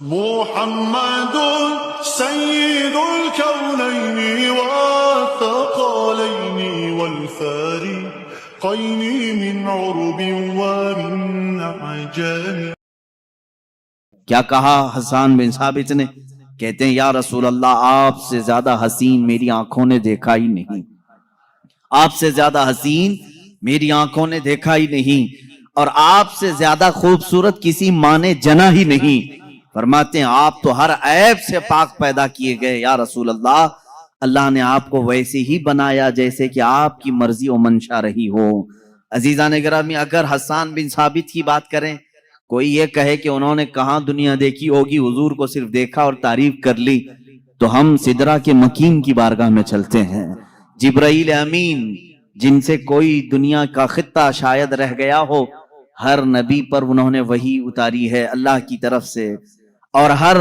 محمد سيد الكونين والثقلين والفارقين من عرب ومن عجم. کیا کہا حسان بن ثابت نے؟ کہتے ہیں یا رسول اللہ آپ سے زیادہ حسین میری آنکھوں نے دیکھا ہی نہیں، آپ سے زیادہ حسین میری آنکھوں نے دیکھا ہی نہیں، اور آپ سے زیادہ خوبصورت کسی ماں نے جنا ہی نہیں. فرماتے ہیں آپ تو ہر عیب سے پاک پیدا کیے گئے یا رسول اللہ، اللہ نے آپ کو ویسے ہی بنایا جیسے کہ آپ کی مرضی و منشا رہی ہو. عزیزان گرامی، اگر حسان بن ثابت کی بات کریں، کوئی یہ کہے کہ انہوں نے کہاں دنیا دیکھی ہوگی، حضور کو صرف دیکھا اور تعریف کر لی، تو ہم سدرہ کے مکین کی بارگاہ میں چلتے ہیں. جبرائیل امین جن سے کوئی دنیا کا خطہ شاید رہ گیا ہو، ہر نبی پر انہوں نے وحی اتاری ہے اللہ کی طرف سے، اور ہر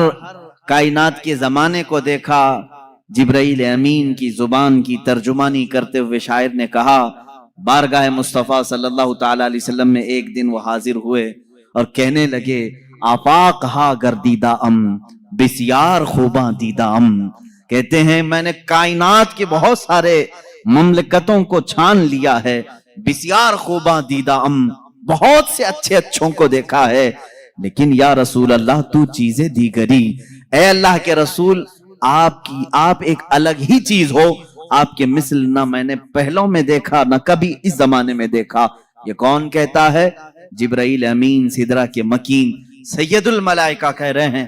کائنات کے زمانے کو دیکھا. جبرائیل امین کی زبان کی ترجمانی کرتے ہوئے شاعر نے کہا، بارگاہ مصطفیٰ صلی اللہ تعالی علیہ وسلم میں ایک دن وہ حاضر ہوئے اور کہنے لگے آفاق ہا گردیدہ ام بسیار خوباں دیدہ ام. کہتے ہیں میں نے کائنات کے بہت سارے مملکتوں کو چھان لیا ہے، بسیار خوباں دیدہ ام، بہت سے اچھے اچھوں کو دیکھا ہے، لیکن یا رسول اللہ تو چیزیں دیگری. اے اللہ کے رسول، آپ ایک الگ ہی چیز ہو، آپ کے مثل نہ میں نے پہلوں میں دیکھا نہ کبھی اس زمانے میں دیکھا. یہ کون کہتا ہے؟ جبرائیل امین سدرہ کے مکین سید الملائکہ کہہ رہے ہیں.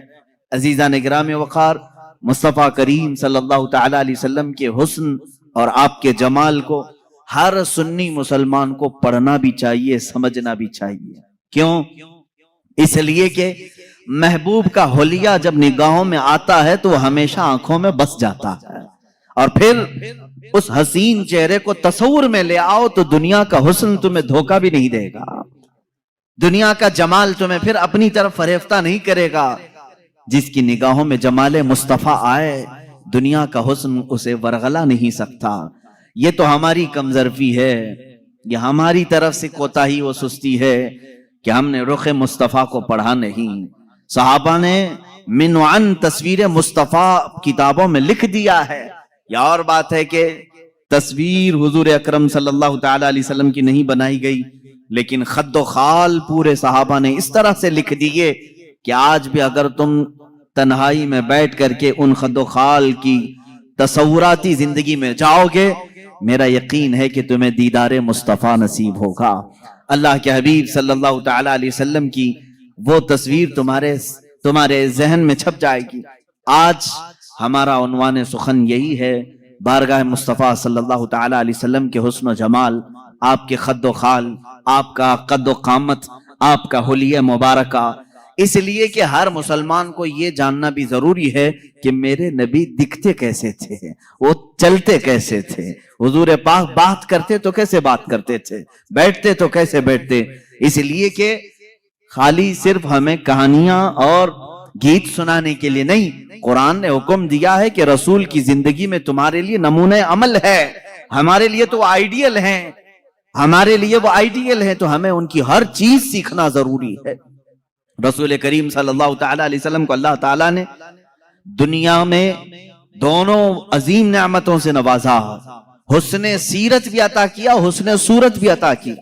عزیزان گرامی وقار، مصطفیٰ کریم صلی اللہ تعالی علیہ وسلم کے حسن اور آپ کے جمال کو ہر سنی مسلمان کو پڑھنا بھی چاہیے، سمجھنا بھی چاہیے. کیوں؟ اس لیے کہ محبوب کا حلیہ جب نگاہوں میں آتا ہے تو وہ ہمیشہ آنکھوں میں بس جاتا ہے، اور پھر اس حسین چہرے کو تصور میں لے آؤ تو دنیا کا حسن تمہیں دھوکہ بھی نہیں دے گا، دنیا کا جمال تمہیں پھر اپنی طرف فریفتہ نہیں کرے گا. جس کی نگاہوں میں جمال مصطفیٰ آئے، دنیا کا حسن اسے ورغلا نہیں سکتا. یہ تو ہماری کمزرفی ہے، یہ ہماری طرف سے کوتاہی و سستی ہے کہ ہم نے رخ مصطفیٰ کو پڑھا نہیں. صحابہ نے من وعن تصویر مصطفیٰ کتابوں میں لکھ دیا ہے. یا اور بات ہے کہ تصویر حضور اکرم صلی اللہ تعالی علیہ وسلم کی نہیں بنائی گئی، لیکن خد و خال پورے صحابہ نے اس طرح سے لکھ دیے کہ آج بھی اگر تم تنہائی میں بیٹھ کر کے ان خد و خال کی تصوراتی زندگی میں جاؤ گے، میرا یقین ہے کہ تمہیں دیدار مصطفیٰ نصیب ہوگا. اللہ کے حبیب صلی اللہ تعالی علیہ وسلم کی وہ تصویر تمہارے ذہن میں چھپ جائے گی. آج ہمارا عنوان سخن یہی ہے، بارگاہ مصطفیٰ صلی اللہ تعالی علیہ وسلم کے حسن و جمال، آپ کے خد و خال، آپ کا قد و قامت، آپ کا حلیہ مبارکہ. اس لیے کہ ہر مسلمان کو یہ جاننا بھی ضروری ہے کہ میرے نبی دکھتے کیسے تھے، وہ چلتے کیسے تھے، حضور پاک بات کرتے تو کیسے بات کرتے تھے، بیٹھتے تو کیسے بیٹھتے. اس لیے کہ خالی صرف ہمیں کہانیاں اور گیت سنانے کے لیے نہیں، قرآن نے حکم دیا ہے کہ رسول کی زندگی میں تمہارے لیے نمونہ عمل ہے. ہمارے لیے تو آئیڈیل ہیں، ہمارے لیے وہ آئیڈیل ہیں، تو ہمیں ان کی ہر چیز سیکھنا ضروری ہے. رسول کریم صلی اللہ تعالی علیہ وسلم کو اللہ تعالیٰ نے دنیا میں دونوں عظیم نعمتوں سے نوازا، حسن سیرت بھی عطا کیا، حسن صورت بھی عطا کیا.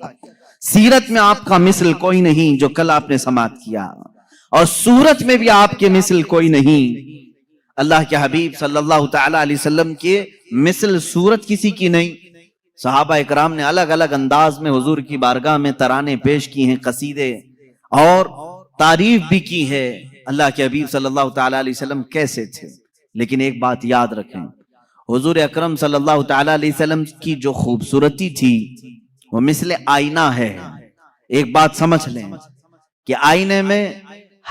سیرت میں آپ کا مثل کوئی نہیں جو کل آپ نے سماعت کیا، اور صورت میں بھی آپ کے مثل کوئی نہیں. اللہ کے حبیب صلی اللہ تعالی علیہ وسلم کے مثل صورت کسی کی نہیں. صحابہ اکرام نے الگ الگ انداز میں حضور کی بارگاہ میں ترانے پیش کی ہیں، قصیدے، اور تعریف بھی کی ہے اللہ کے حبیب صلی اللہ تعالی علیہ وسلم کیسے تھے. لیکن ایک بات یاد رکھیں، حضور اکرم صلی اللہ تعالی علیہ وسلم کی جو خوبصورتی تھی وہ مثل آئینہ ہے. ایک بات سمجھ لیں کہ آئینے میں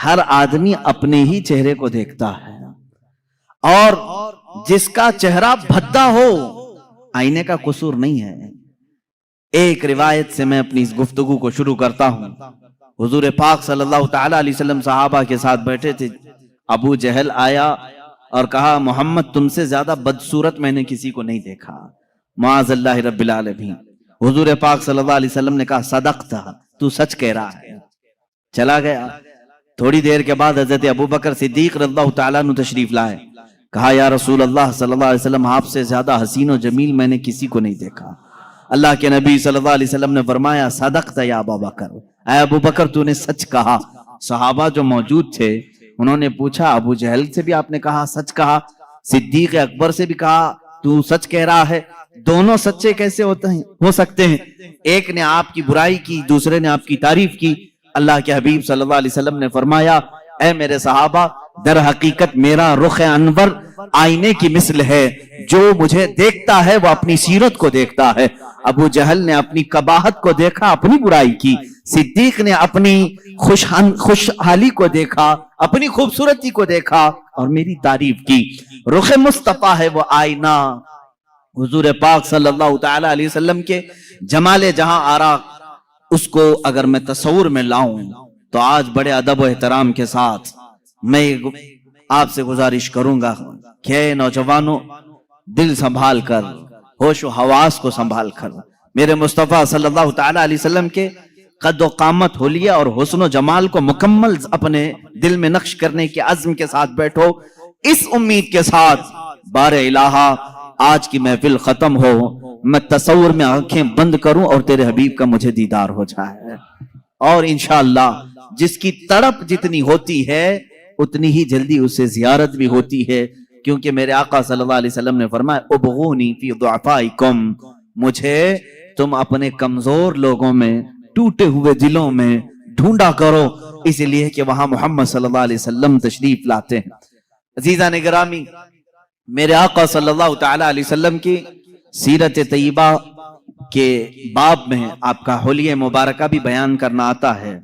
ہر آدمی اپنے ہی چہرے کو دیکھتا ہے، اور جس کا چہرہ بھدا ہو آئینے کا قصور نہیں ہے. ایک روایت سے میں اپنی اس گفتگو کو شروع کرتا ہوں. حضور پاک صلی اللہ تعالی علیہ وسلم صحابہ کے ساتھ بیٹھے تھے. ابو جہل آیا اور کہا محمد تم سے زیادہ بدصورت میں نے کسی کو نہیں دیکھا، معاذ اللہ رب العالمین. حضور پاک صلی اللہ علیہ وسلم نے کہا صدقتا، تو سچ کہہ رہا ہے. چلا گیا تھوڑی دیر کے بعد حضرت ابو بکر صدیق رضی اللہ تعالیٰ عنہ تشریف لائے. کہا یا رسول اللہ صلی اللہ علیہ وسلم آپ سے زیادہ حسین و جمیل میں نے کسی کو نہیں دیکھا. اللہ کے نبی صلی اللہ علیہ وسلم نے فرمایا صدقت یا ابو بکر، اے ابو بکر تو نے سچ کہا. صحابہ جو موجود تھے انہوں نے پوچھا ابو جہل سے بھی آپ نے کہا سچ کہا، صدیق اکبر سے بھی کہا تو سچ کہہ رہا ہے، دونوں سچے کیسے ہو سکتے ہیں؟ ایک نے آپ کی برائی کی، دوسرے نے آپ کی تعریف کی. اللہ کے حبیب صلی اللہ علیہ وسلم نے فرمایا اے میرے صحابہ، در حقیقت میرا رخ انور آئینے کی مثل ہے، جو مجھے دیکھتا ہے وہ اپنی سیرت کو دیکھتا ہے. ابو جہل نے اپنی قباحت کو دیکھا، اپنی برائی کی. صدیق نے اپنی خوشحالی کو دیکھا، اپنی خوبصورتی کو دیکھا اور میری تعریف کی. رخ مصطفیٰ ہے وہ آئینہ، حضور پاک صلی اللہ تعالی علیہ وسلم کے جمال جہاں آرا. اس کو اگر میں تصور میں لاؤں تو آج بڑے ادب و احترام کے ساتھ میں آپ سے گزارش کروں گا کہ نوجوانوں دل سنبھال کر، ہوش و حواس کو سنبھال کر میرے مصطفیٰ صلی اللہ تعالی علیہ وسلم کے قد و قامت، حلیہ اور حسن و جمال کو مکمل اپنے دل میں نقش کرنے کے عزم کے ساتھ بیٹھو، اس امید کے ساتھ بار الہا آج کی محفل ختم ہو، میں تصور میں آنکھیں بند کروں اور تیرے حبیب کا مجھے دیدار ہو جائے. اور انشاءاللہ جس کی تڑپ جتنی ہوتی ہے اتنی ہی جلدی اسے زیارت بھی ہوتی ہے، کیونکہ میرے آقا صلی اللہ علیہ وسلم نے فرمایا ابغونی فی ضعفائکم، مجھے تم اپنے کمزور لوگوں میں، ٹوٹے ہوئے دلوں میں ڈھونڈا کرو، اس لیے کہ وہاں محمد صلی اللہ علیہ وسلم تشریف لاتے ہیں. عزیزان گرامی، میرے آقا صلی اللہ تعالی علیہ وسلم کی سیرت طیبہ کے باب میں آپ کا حلیہ مبارکہ بھی بیان کرنا آتا ہے.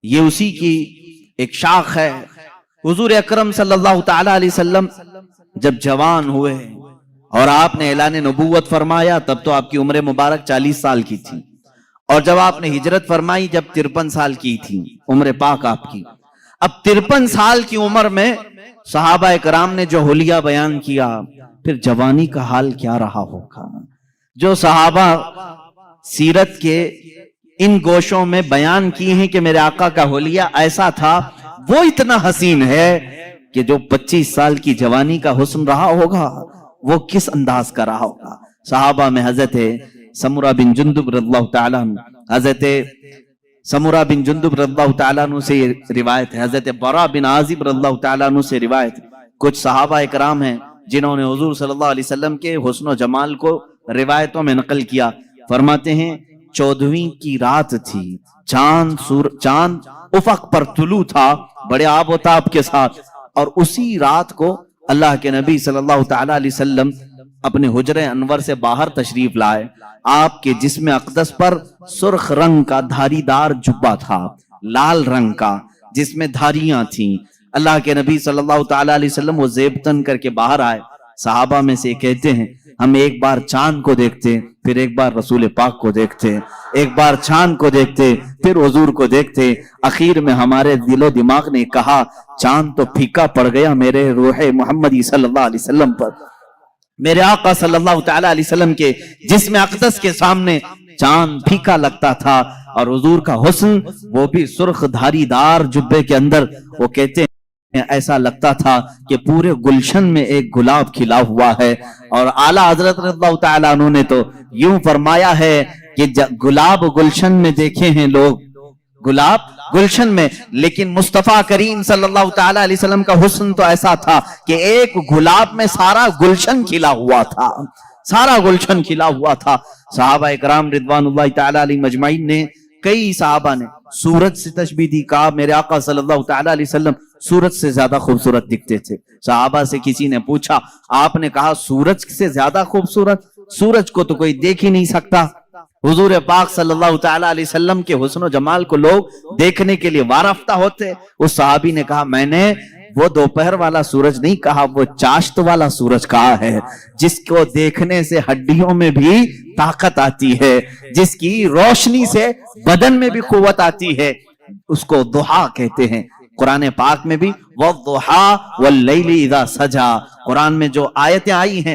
یہ اسی کی ایک شاخ ہے. حضور اکرم صلی اللہ تعالی علیہ وسلم جب جوان ہوئے اور آپ نے اعلان نبوت فرمایا تب تو آپ کی عمر مبارک 40 سال کی تھی، اور جب آپ نے ہجرت فرمائی جب 53 سال کی تھی عمر پاک آپ کی. اب 53 سال کی عمر میں صحابہ اکرام نے جو حلیہ بیان کیا، پھر جوانی کا حال کیا رہا ہوگا؟ جو صحابہ سیرت کے ان گوشوں میں بیان کی ہیں کہ میرے آقا کا حلیہ ایسا تھا، وہ اتنا حسین ہے کہ جو 25 سال کی جوانی کا حسن رہا ہوگا وہ کس انداز کا رہا ہوگا. صحابہ میں حضرت سمرہ بن جندب رضی اللہ تعالیٰ عنہ، حضرت سمرہ بن جندب رضی اللہ تعالیٰ عنہ سے روایت ہے، حضرت برا بن عازب رضی اللہ تعالیٰ عنہ سے روایت ہے. کچھ صحابہ اکرام ہیں جنہوں نے حضور صلی اللہ علیہ وسلم کے حسن و جمال کو روایتوں میں نقل کیا. فرماتے ہیں 14ویں کی رات تھی، چاند افق پر طلوع تھا بڑے آب و تاب کے ساتھ، اور اسی رات کو اللہ کے نبی صلی اللہ تعالی علیہ وسلم اپنے حجر انور سے باہر تشریف لائے. آپ کے جسم اقدس پر سرخ رنگ کا دھاری دار جبہ تھا، لال رنگ کا جس میں دھاریاں تھیں. اللہ کے نبی صلی اللہ تعالی علیہ وسلم وہ زیبتن کر کے باہر آئے. صحابہ میں سے کہتے ہیں ہم ایک بار چاند کو دیکھتے، پھر ایک بار رسول پاک کو دیکھتے، ایک بار چاند کو دیکھتے پھر حضور کو دیکھتے. اخیر میں ہمارے دل و دماغ نے کہا چاند تو پھیکا پڑ گیا میرے روح محمدی صلی اللہ علیہ وسلم پر. میرے آقا صلی اللہ تعالی علیہ وسلم کے جسم اقدس کے سامنے چاند پھیکا لگتا تھا، اور حضور کا حسن وہ بھی سرخ دھاری دار جبے کے اندر. وہ کہتے ہیں ایسا لگتا تھا کہ پورے گلشن میں ایک گلاب کھلا ہوا ہے. اور اعلیٰ حضرت رضی اللہ تعالیٰ عنہ نے تو یوں فرمایا ہے کہ گلاب گلشن میں دیکھے ہیں لوگ، گلاب گلشن میں، لیکن مصطفیٰ کریم صلی اللہ تعالی علیہ وسلم کا حسن تو ایسا تھا کہ ایک گلاب میں سارا گلشن کھلا ہوا تھا، سارا گلشن کھلا ہوا تھا. صحابہ اکرام رضوان اللہ تعالی علیہ مجمعین نے، کئی صحابہ نے سورج سے تشبیہ دی، کہا میرے آقا صلی اللہ تعالی علیہ وسلم سورج سے زیادہ خوبصورت دکھتے تھے. صحابہ سے کسی نے پوچھا، آپ نے کہا سورج سے زیادہ خوبصورت؟ سورج کو تو کوئی دیکھ ہی نہیں سکتا. حضور پاک صلی اللہ تعالی علیہ وسلم کے حسن و جمال کو لوگ دیکھنے کے لیے وارفتہ ہوتے. اس صحابی نے کہا میں نے وہ دوپہر والا سورج نہیں کہا، وہ چاشت والا سورج کہا ہے، جس کو دیکھنے سے ہڈیوں میں بھی طاقت آتی ہے، جس کی روشنی سے بدن میں بھی قوت آتی ہے. اس کو ضحیٰ کہتے ہیں. قرآن پاک میں بھی وَالضُّحَىٰ وَاللَّيْلِ اِذَا سَجَىٰ، قرآن میں جو آیتیں آئی ہیں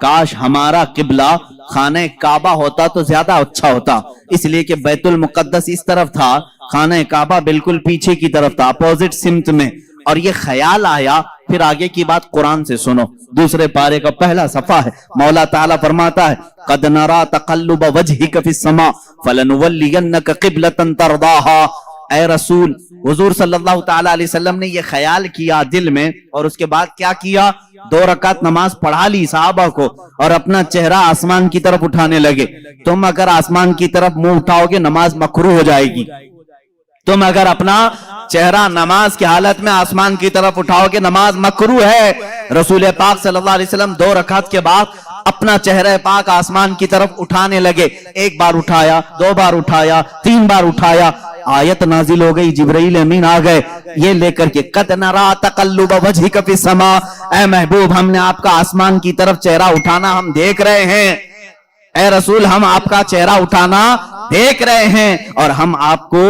کاش ہمارا قبلہ خانہ کعبہ ہوتا تو زیادہ اچھا ہوتا، اس لیے کہ بیت المقدس اس طرف تھا، خانہ کعبہ بالکل پیچھے کی طرف تھا، اپوزٹ سمت میں. اور یہ خیال آیا. پھر آگے کی بات قرآن سے سنو، دوسرے پارے کا پہلا صفحہ ہے. مولا تعالیٰ فرماتا ہے قد نرا تقلب وجہک فی السماء فلنولینک قبلۃ ترضاها. اے رسول، حضور صلی اللہ تعالیٰ علیہ وسلم نے یہ خیال کیا دل میں، اور اس کے بعد کیا کیا؟ 2 رکعت نماز پڑھا لی صحابہ کو، اور اپنا چہرہ آسمان کی طرف اٹھانے لگے. تم اگر آسمان کی طرف منہ اٹھاؤ گے نماز مکروہ ہو جائے گی. تم اگر اپنا چہرہ نماز کی حالت میں آسمان کی طرف اٹھاؤ گے نماز مکروہ ہے. رسول پاک صلی اللہ علیہ وسلم 2 رکعت کے بعد اپنا چہرہ پاک آسمان کی طرف اٹھانے لگے. 1 بار اٹھایا، 2 بار اٹھایا، 3 بار اٹھایا. آیت نازل ہو گئی، جبرائیل امین آ گئے یہ لے کر کے قد نرا تقلب وجہک فی السماء. اے محبوب، ہم نے آپ کا آسمان کی طرف چہرہ اٹھانا ہم دیکھ رہے ہیں. اے رسول، ہم آپ کا چہرہ اٹھانا دیکھ رہے ہیں، اور ہم آپ کو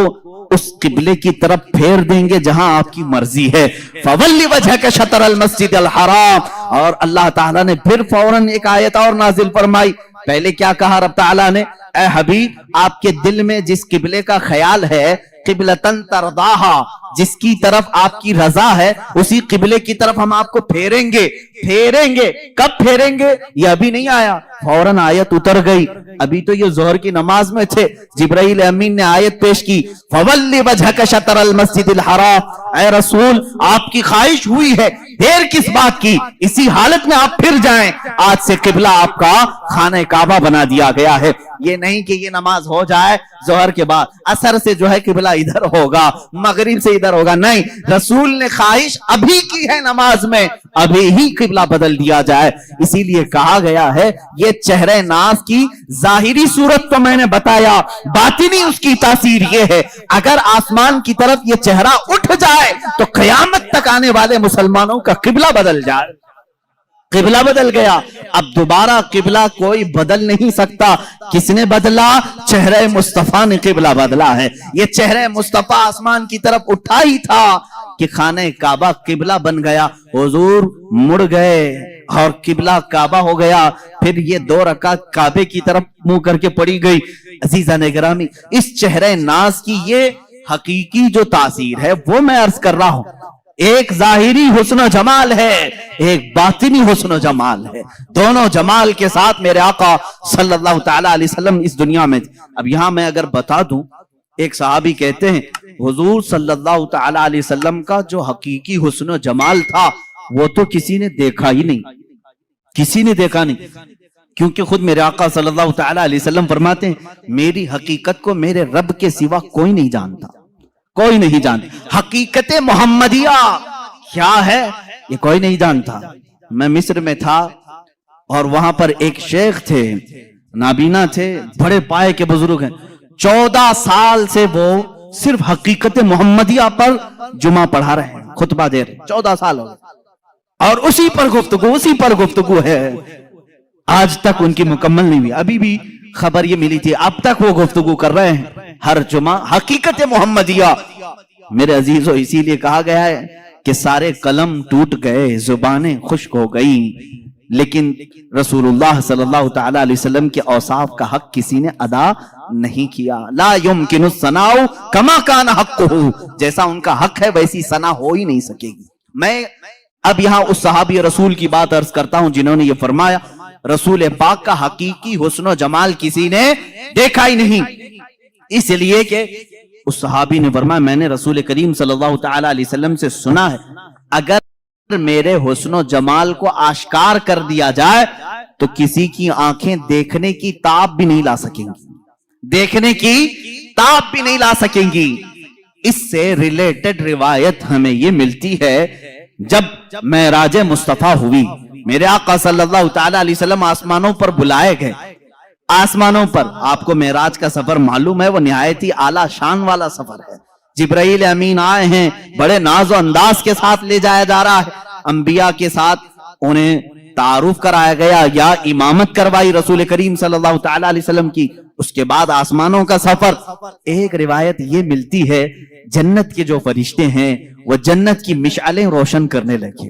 اس قبلے کی طرف پھیر دیں گے جہاں آپ کی مرضی ہے. فَوَلِّ وَجْهَكَ شَطْرَ الْمَسْجِدِ الْحَرَامِ. اور اللہ تعالیٰ نے پھر فوراً ایک آیت اور نازل فرمائی. پہلے کیا کہا رب تعالیٰ نے؟ اے حبیب، آپ کے دل میں جس قبلے کا خیال ہے، قبلتن ترضاہا، جس کی طرف آپ کی رضا ہے، اسی قبلے کی طرف ہم آپ کو پھیریں گے. پھیریں گے کب پھیریں گے؟ یہ ابھی نہیں آیا، فوراً آیت اتر گئی. ابھی تو یہ ظہر کی نماز میں تھے، جبرائیل امین نے آیت پیش کی فَوَلِّ وَجْهَكَ شَطْرَ الْمَسْجِدِ الْحَرَامِ. اے رسول، آپ کی خواہش ہوئی ہے، دیر کس بات کی؟ اسی حالت میں آپ پھر جائیں. آج سے قبلہ آپ کا خانہ کعبہ بنا دیا گیا ہے. یہ نہیں کہ یہ نماز ہو جائے ظہر کے بعد عصر سے جو ہے قبلہ ادھر ہوگا، مغرب سے ادھر ہوگا. نہیں، رسول نے خواہش ابھی کی ہے نماز میں، ابھی ہی قبلہ بدل دیا جائے. اسی لیے کہا گیا ہے یہ چہرے ناز کی ظاہری صورت تو میں نے بتایا، باطنی اس کی تاثیر یہ ہے اگر آسمان کی طرف یہ چہرہ اٹھ جائے تو قیامت تک آنے والے مسلمانوں کا قبلہ بدل جائے. قبلہ بدل گیا، اب دوبارہ قبلہ کوئی بدل نہیں سکتا. کس نے بدلا؟ چہرہ مصطفیٰ نے قبلہ بدلا ہے. یہ چہرہ مصطفیٰ آسمان کی طرف اٹھا ہی تھا کہ خانہ کعبہ قبلہ بن گیا. حضور مڑ گئے اور قبلہ کعبہ ہو گیا. پھر یہ 2 رکعت کعبے کی طرف منہ کر کے پڑی گئی. عزیزان گرامی، اس چہرہ ناز کی یہ حقیقی جو تاثیر ہے وہ میں عرض کر رہا ہوں. ایک ظاہری حسن و جمال ہے، ایک باطنی حسن و جمال ہے. دونوں جمال کے ساتھ میرے آقا صلی اللہ تعالیٰ علیہ وسلم اس دنیا میں تھے. اب یہاں میں اگر بتا دوں، ایک صحابی کہتے ہیں حضور صلی اللہ تعالیٰ علیہ وسلم کا جو حقیقی حسن و جمال تھا وہ تو کسی نے دیکھا ہی نہیں، کسی نے دیکھا نہیں. کیونکہ خود میرے آقا صلی اللہ تعالیٰ علیہ وسلم فرماتے ہیں میری حقیقت کو میرے رب کے سوا کوئی نہیں جانتا، کوئی نہیں جانتا. حقیقت محمدیہ کیا ہے یہ کوئی نہیں جانتا. میں مصر میں تھا اور وہاں پر ایک شیخ تھے، نابینا تھے، بڑے پائے کے بزرگ ہیں. 14 سال سے وہ صرف حقیقت محمدیہ پر جمعہ پڑھا رہے ہیں، خطبہ دے رہے ہیں. 14 سال ہو گئے اور اسی پر گفتگو ہے. آج تک ان کی مکمل نہیں ہوئی. ابھی بھی خبر یہ ملی تھی، اب تک وہ گفتگو کر رہے ہیں ہر جمعہ حقیقت محمدیہ. میرے عزیزو، اسی لیے کہا گیا ہے کہ سارے قلم ٹوٹ گئے، زبانیں خشک ہو گئی، لیکن رسول اللہ صلی اللہ تعالیٰ علیہ وسلم کے اوصاف کا حق کسی نے ادا نہیں کیا. لا یمکن الثناء کما کان حقہ، جیسا ان کا حق ہے ویسی ثنا ہو ہی نہیں سکے گی. میں اب یہاں اس صحابی رسول کی بات عرض کرتا ہوں جنہوں نے یہ فرمایا رسول پاک کا حقیقی حسن و جمال کسی نے دیکھا ہی نہیں. اس لیے کہ اس صحابی نے فرمایا میں نے رسول کریم صلی اللہ تعالیٰ علیہ وسلم سے سنا ہے اگر میرے حسن و جمال کو آشکار کر دیا جائے تو کسی کی آنکھیں دیکھنے کی تاب بھی نہیں لا سکیں گی، دیکھنے کی تاب بھی نہیں لا سکیں گی. اس سے ریلیٹڈ روایت ہمیں یہ ملتی ہے جب معراج مصطفیٰ ہوئی، میرے آقا صلی اللہ تعالیٰ علیہ وسلم آسمانوں پر بلائے گئے. آسمانوں پر آپ کو معراج کا سفر معلوم ہے، وہ نہایت ہی اعلیٰ شان والا سفر ہے. جبرائیل امین آئے ہیں، بڑے ناز و انداز کے ساتھ لے جایا جا رہا ہے. انبیاء کے ساتھ انہیں تعارف کرایا گیا یا امامت کروائی رسول کریم صلی اللہ تعالیٰ علیہ وسلم کی. اس کے بعد آسمانوں کا سفر. ایک روایت یہ ملتی ہے جنت کے جو فرشتے ہیں وہ جنت کی مشعلیں روشن کرنے لگے.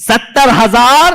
70,000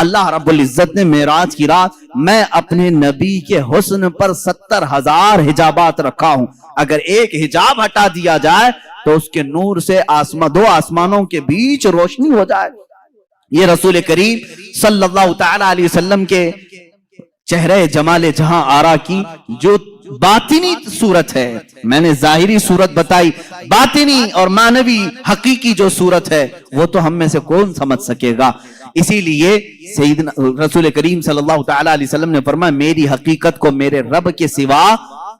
اللہ رب العزت نے معراج کی رات میں اپنے نبی کے حسن پر 70,000 حجابات رکھا ہوں. اگر ایک حجاب ہٹا دیا جائے تو اس کے نور سے دو آسمانوں کے بیچ روشنی ہو جائے. یہ رسول کریم صلی اللہ تعالی علیہ وسلم کے چہرے جمال جہاں آرا کی جو باطنی صورت ہے. میں نے ظاہری صورت بتائی، باطنی اور معنوی حقیقی جو صورت ہے وہ تو ہم میں سے کون سمجھ سکے گا. اسی لیے سیدنا رسول کریم صلی اللہ تعالی علیہ وسلم نے فرمایا میری حقیقت کو میرے رب کے سوا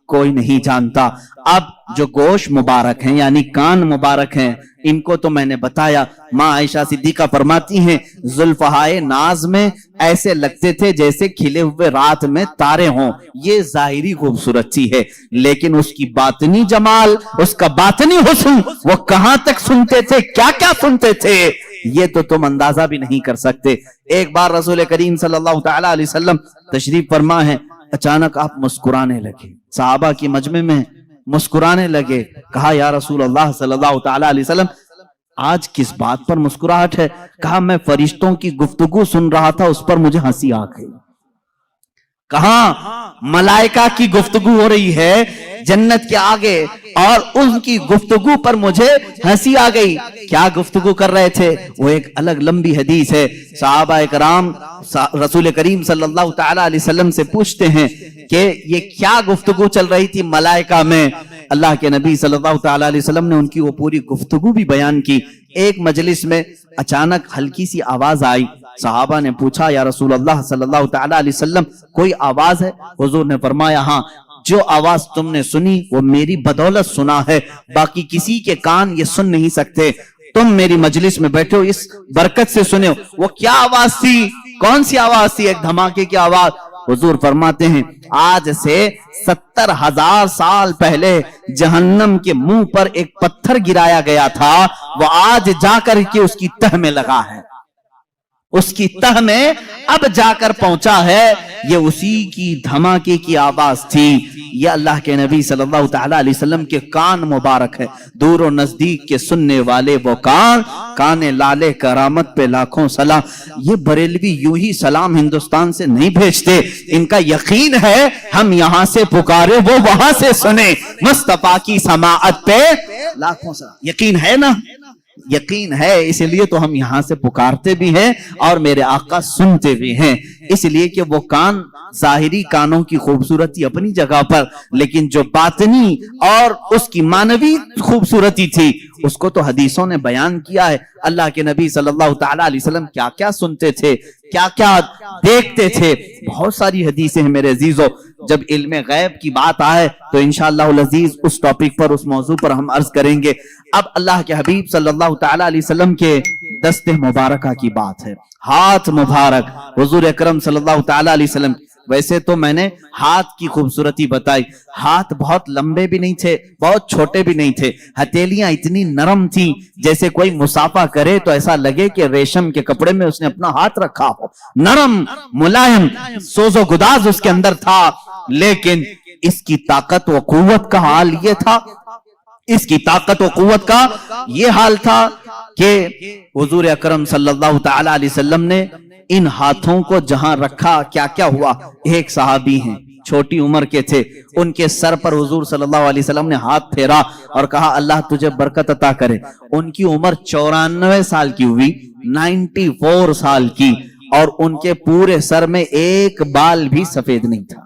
کوئی نہیں جانتا. اب جو گوشت مبارک ہیں یعنی کان مبارک ہیں ان کو تو میں نے بتایا. ماں عائشہ صدیقہ فرماتی ہیں زلفہائے ناز میں ایسے لگتے تھے جیسے کھلے ہوئے رات میں تارے ہوں. یہ ظاہری خوبصورتی ہے، لیکن اس کی باطنی جمال، اس کا باطنی حسن، وہ کہاں تک سنتے تھے، کیا کیا سنتے تھے، یہ تو تم اندازہ بھی نہیں کر سکتے. ایک بار رسول کریم صلی اللہ تعالی علیہ وسلم تشریف فرما ہے، اچانک آپ مسکرانے لگے. صحابہ کی مجمع میں مسکرانے لگے. کہا یا رسول اللہ صلی اللہ تعالی علیہ وسلم آج کس بات پر مسکراہٹ ہے؟ کہا میں فرشتوں کی گفتگو سن رہا تھا، اس پر مجھے ہنسی آ گئی. کہاں ملائکہ کی گفتگو ہو رہی ہے جنت کے آگے اور ان کی گفتگو پر مجھے ہنسی آ گئی. کیا گفتگو کر رہے تھے وہ ایک الگ لمبی حدیث ہے. صحابہ کرام رسول کریم صلی اللہ تعالی علیہ وسلم سے پوچھتے ہیں کہ یہ کیا گفتگو چل رہی تھی ملائکہ میں. اللہ کے نبی صلی اللہ تعالی علیہ وسلم نے ان کی وہ پوری گفتگو بھی بیان کی. ایک مجلس میں اچانک ہلکی سی آواز آئی. صحابہ نے پوچھا یا رسول اللہ صلی اللہ تعالی علیہ وسلم کوئی آواز ہے؟ حضور نے فرمایا ہاں، جو آواز تم نے سنی وہ میری بدولت سنا ہے، باقی کسی کے کان یہ سن نہیں سکتے. تم میری مجلس میں بیٹھے ہو اس برکت سے سنے ہو. وہ کیا آواز تھی؟ کون سی آواز تھی؟ ایک دھماکے کی آواز. حضور فرماتے ہیں آج سے 70,000 سال پہلے جہنم کے منہ پر ایک پتھر گرایا گیا تھا، وہ آج جا کر کے اس کی تہ میں لگا ہے، اس کی تہ میں اب جا کر پہنچا ہے. یہ اسی کی دھماکے کی آواز تھی. یہ اللہ کے نبی صلی اللہ تعالی علیہ وسلم کے کان مبارک ہے. دور و نزدیک کے سننے والے وہ کان لالے کرامت پہ لاکھوں سلام. یہ بریلوی یوں ہی سلام ہندوستان سے نہیں بھیجتے، ان کا یقین ہے ہم یہاں سے پکارے وہ وہاں سے سنے. مصطفیٰ کی سماعت پہ لاکھوں سلام. یقین ہے نا؟ یقین ہے، اس لیے تو ہم یہاں سے پکارتے بھی ہیں اور میرے آقا سنتے بھی ہیں. اس لیے کہ وہ کان ظاہری کانوں کی خوبصورتی اپنی جگہ پر، لیکن جو باطنی اور اس کی معنوی خوبصورتی تھی اس کو تو حدیثوں نے بیان کیا ہے. اللہ کے نبی صلی اللہ تعالی علیہ وسلم کیا کیا سنتے تھے، کیا کیا دیکھتے تھے. بہت ساری حدیثیں ہیں میرے عزیزو. جب علم غیب کی بات آئے تو انشاءاللہ العزیز اس ٹاپک پر، اس موضوع پر ہم عرض کریں گے. اب اللہ کے حبیب صلی اللہ تعالی علیہ وسلم کے دست مبارکہ کی بات ہے. ہاتھ مبارک حضور اکرم صلی اللہ تعالی علیہ وسلم. ویسے تو میں نے ہاتھ کی خوبصورتی بتائی. ہاتھ بہت لمبے بھی نہیں تھے، بہت چھوٹے بھی نہیں تھے. ہتھیلیاں اتنی نرم تھیں جیسے کوئی مصافحہ کرے تو ایسا لگے کہ ریشم کے کپڑے میں اس نے اپنا ہاتھ رکھا ہو. نرم ملائم سوز و گداز اس کے اندر تھا. لیکن اس کی طاقت و قوت کا حال یہ تھا، اس کی طاقت و قوت کا یہ حال تھا کہ حضور اکرم صلی اللہ تعالی علیہ وسلم نے ان ہاتھوں کو جہاں رکھا کیا کیا ہوا. ایک صحابی ہیں چھوٹی عمر کے تھے، ان کے سر پر حضور صلی اللہ علیہ وسلم نے ہاتھ پھیرا اور کہا اللہ تجھے برکت عطا کرے. ان کی عمر 94 سال کی ہوئی، 94 سال کی، اور ان کے پورے سر میں ایک بال بھی سفید نہیں تھا.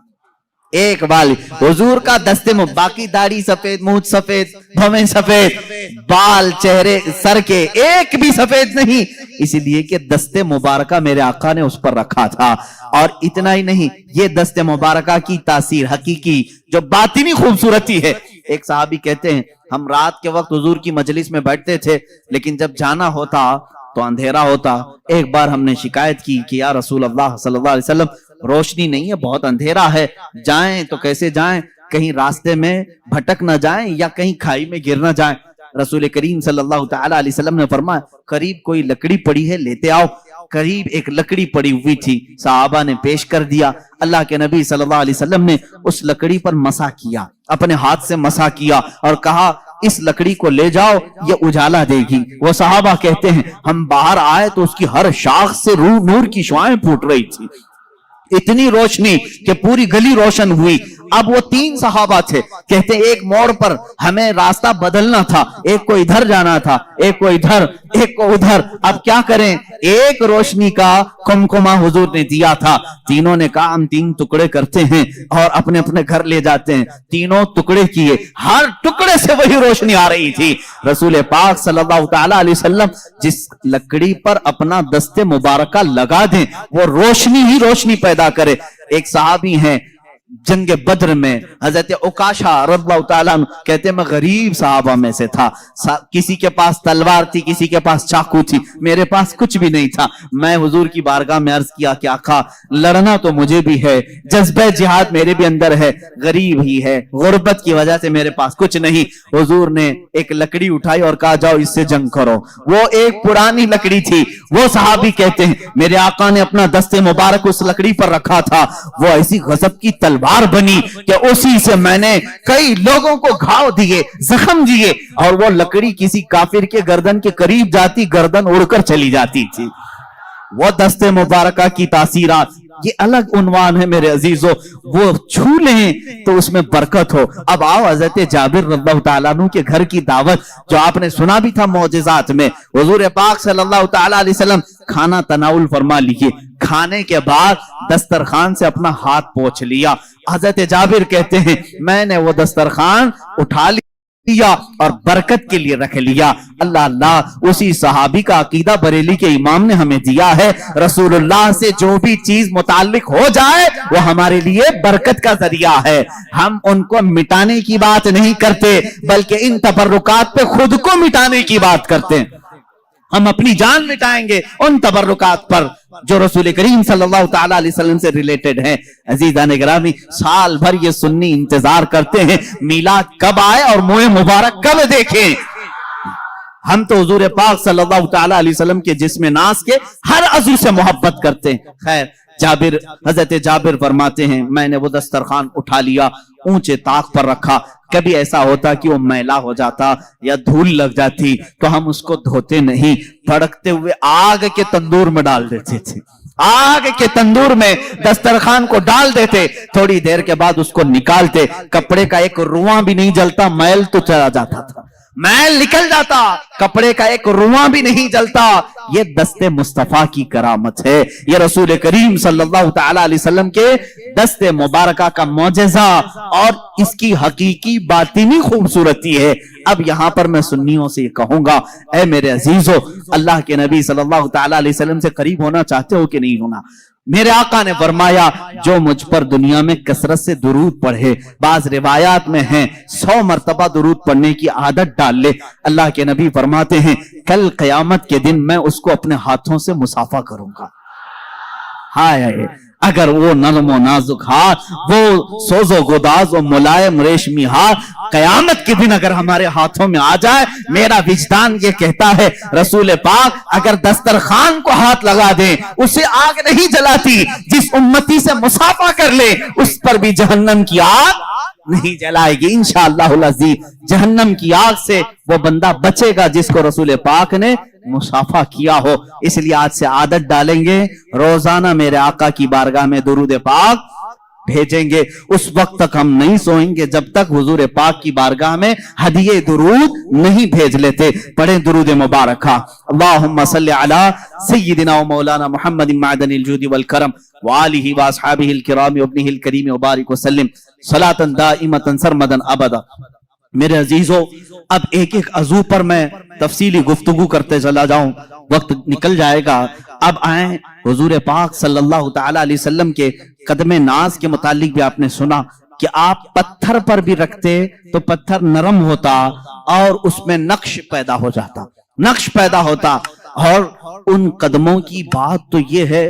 ایک بال. حضور کا دستے میں باقی داڑھی سفید، مونچھ سفید، بھویں سفید، بال چہرے سر کے ایک بھی سفید نہیں، اسی لیے کہ دستے مبارکہ میرے آقا نے اس پر رکھا تھا. اور اتنا ہی نہیں، یہ دستے مبارکہ کی تاثیر حقیقی جو باطنی خوبصورتی ہے. ایک صحابی کہتے ہیں ہم رات کے وقت حضور کی مجلس میں بیٹھتے تھے، لیکن جب جانا ہوتا تو اندھیرا ہوتا. ایک بار ہم نے شکایت کی کہ یا رسول اللہ صلی اللہ علیہ وسلم روشنی نہیں ہے، بہت اندھیرا ہے، جائیں تو کیسے جائیں، کہیں راستے میں بھٹک نہ جائیں یا کہیں کھائی میں گر نہ جائیں. رسول کریم صلی اللہ تعالی علیہ وسلم نے فرمایا قریب کوئی لکڑی پڑی ہے لیتے آؤ. قریب ایک لکڑی پڑی ہوئی تھی، صحابہ نے پیش کر دیا. اللہ کے نبی صلی اللہ علیہ وسلم نے اس لکڑی پر مسح کیا، اپنے ہاتھ سے مسح کیا اور کہا اس لکڑی کو لے جاؤ یہ اجالا دے گی۔ وہ صحابہ کہتے ہیں ہم باہر آئے تو اس کی ہر شاخ سے نور کی شعاعیں پھوٹ رہی تھی، اتنی روشنی کہ پوری گلی روشن ہوئی۔ اب وہ 3 صحابہ تھے، کہتے ایک موڑ پر ہمیں راستہ بدلنا تھا، ایک کو ادھر جانا تھا، ایک کو ادھر، ایک کو ادھر، اب کیا کریں؟ ایک روشنی کا کمکمہ حضور نے دیا تھا۔ تینوں نے کہا ہم 3 ٹکڑے کرتے ہیں اور اپنے اپنے گھر لے جاتے ہیں۔ تینوں ٹکڑے کیے، ہر ٹکڑے سے وہی روشنی آ رہی تھی۔ رسول پاک صلی اللہ تعالی علیہ وسلم جس لکڑی پر اپنا دست مبارکہ لگا دیں وہ روشنی ہی روشنی پیدا کرے۔ ایک صحابی ہیں جنگ بدر میں، حضرت عکاشہ رضی اللہ تعالیٰ عنہ کہتے ہیں میں غریب صحابہ میں سے تھا، کسی کے پاس تلوار تھی، کسی کے پاس چاقو تھی، میرے پاس کچھ بھی نہیں تھا۔ میں حضور کی بارگاہ میں عرض کیا کہ آقا لڑنا تو مجھے بھی ہے، جذبہ جہاد میرے بھی اندر ہے، غریب ہی ہے، غربت کی وجہ سے میرے پاس کچھ نہیں۔ حضور نے ایک لکڑی اٹھائی اور کہا جاؤ اس سے جنگ کرو۔ وہ ایک پرانی لکڑی تھی۔ وہ صحابی کہتے ہیں میرے آقا نے اپنا دست مبارک اس لکڑی پر رکھا تھا، وہ ایسی غضب کی تلوار بنی کہ اسی سے میں نے کئی لوگوں کو گھاؤ دیے، زخم دیے، اور وہ لکڑی کسی کافر کے گردن کے قریب جاتی گردن اڑ کر چلی جاتی تھی۔ وہ دست مبارکہ کی تاثیرات، یہ الگ عنوان ہے میرے عزیزو، وہ چھو لیں تو اس میں برکت ہو۔ اب آؤ حضرت جابر رضی اللہ تعالیٰ عنہ کے گھر کی دعوت، جو آپ نے سنا بھی تھا معجزات میں۔ حضور پاک صلی اللہ تعالیٰ علیہ وسلم کھانا تناول فرما لیے، کھانے کے بعد دسترخوان سے اپنا ہاتھ پوچھ لیا۔ حضرت جابر کہتے ہیں میں نے وہ دسترخوان اٹھا لیا اور برکت کے لیے رکھ لیا۔ اللہ اللہ، اسی صحابی کا عقیدہ بریلی کے امام نے ہمیں دیا ہے، رسول اللہ سے جو بھی چیز متعلق ہو جائے وہ ہمارے لیے برکت کا ذریعہ ہے۔ ہم ان کو مٹانے کی بات نہیں کرتے بلکہ ان تبرکات پہ خود کو مٹانے کی بات کرتے ہیں۔ ہم اپنی جان مٹائیں گے ان تبرکات پر جو رسول کریم صلی اللہ تعالی علیہ وسلم سے ریلیٹڈ ہیں۔ عزیزان گرامی، سال بھر یہ سنی انتظار کرتے ہیں میلاد کب آئے اور منہ مبارک کب دیکھیں۔ ہم تو حضور پاک صلی اللہ تعالی علیہ وسلم کے جسم ناز کے ہر عضو سے محبت کرتے ہیں۔ خیر، حضرت جابر فرماتے ہیں میں نے وہ دسترخوان اٹھا لیا، اونچے طاق پر رکھا۔ کبھی ایسا ہوتا کہ وہ میلا ہو جاتا یا دھول لگ جاتی تو ہم اس کو دھوتے نہیں، بھڑکتے ہوئے آگ کے تندور میں ڈال دیتے تھے۔ آگ کے تندور میں دسترخوان کو ڈال دیتے، تھوڑی دیر کے بعد اس کو نکالتے، کپڑے کا ایک رواں بھی نہیں جلتا، میل تو چلا جاتا تھا، میل نکل جاتا، کپڑے کا ایک رواں بھی نہیں جلتا۔ یہ دست مصطفیٰ کی کرامت ہے، یہ رسول کریم صلی اللہ تعالی علیہ وسلم کے دست مبارکہ کا معجزہ اور اس کی حقیقی باطنی خوبصورتی ہے۔ اب یہاں پر میں سنیوں سے یہ کہوں گا، اے میرے عزیزو، اللہ کے نبی صلی اللہ تعالی علیہ وسلم سے قریب ہونا چاہتے ہو کہ نہیں ہونا؟ میرے آقا نے فرمایا جو مجھ پر دنیا میں کثرت سے درود پڑھے، بعض روایات میں ہیں 100 مرتبہ درود پڑھنے کی عادت ڈال لے، اللہ کے نبی فرماتے ہیں کل قیامت کے دن میں اس کو اپنے ہاتھوں سے مصافحہ کروں گا۔ ہائے، اگر وہ نرم و نازک ہاتھ، وہ سوز و گداز و ملائم ریشمی ہاتھ قیامت کے دن اگر ہمارے ہاتھوں میں آ جائے، میرا وجدان یہ کہتا ہے رسول پاک اگر دسترخوان کو ہاتھ لگا دیں اسے آگ نہیں جلاتی، جس امتی سے مصافحہ کر لے اس پر بھی جہنم کی آگ نہیں جلائے گی۔ انشاءاللہ العزیز جہنم کی آگ سے وہ بندہ بچے گا جس کو رسول پاک نے مصافحہ کیا ہو۔ اس لیے آج سے عادت ڈالیں گے، روزانہ میرے آقا کی بارگاہ میں درود پاک بھیجیں گے۔ اس وقت تک ہم نہیں سوئیں گے جب تک حضور پاک کی بارگاہ میں ہدیے درود نہیں بھیج لیتے۔ پڑھیں درود مبارکہ، اللہم صلی علی سیدنا و مولانا محمد معدن الجود والکرم وآلہ واصحابہ الکرام وابنہ الکریم وبارک وسلم صلاۃ دائمۃ سرمدا ابدا۔ میرے عزیزو، اب ایک ایک عضو پر میں تفصیلی گفتگو کرتے چلا جاؤں، وقت نکل جائے گا۔ اب آئیں حضور پاک صلی اللہ تعالی علیہ وسلم کے قدم ناز کے متعلق بھی آپ نے سنا کہ آپ پتھر پر بھی رکھتے تو پتھر نرم ہوتا اور اس میں نقش پیدا ہو جاتا، نقش پیدا ہوتا۔ اور ان قدموں کی بات تو یہ ہے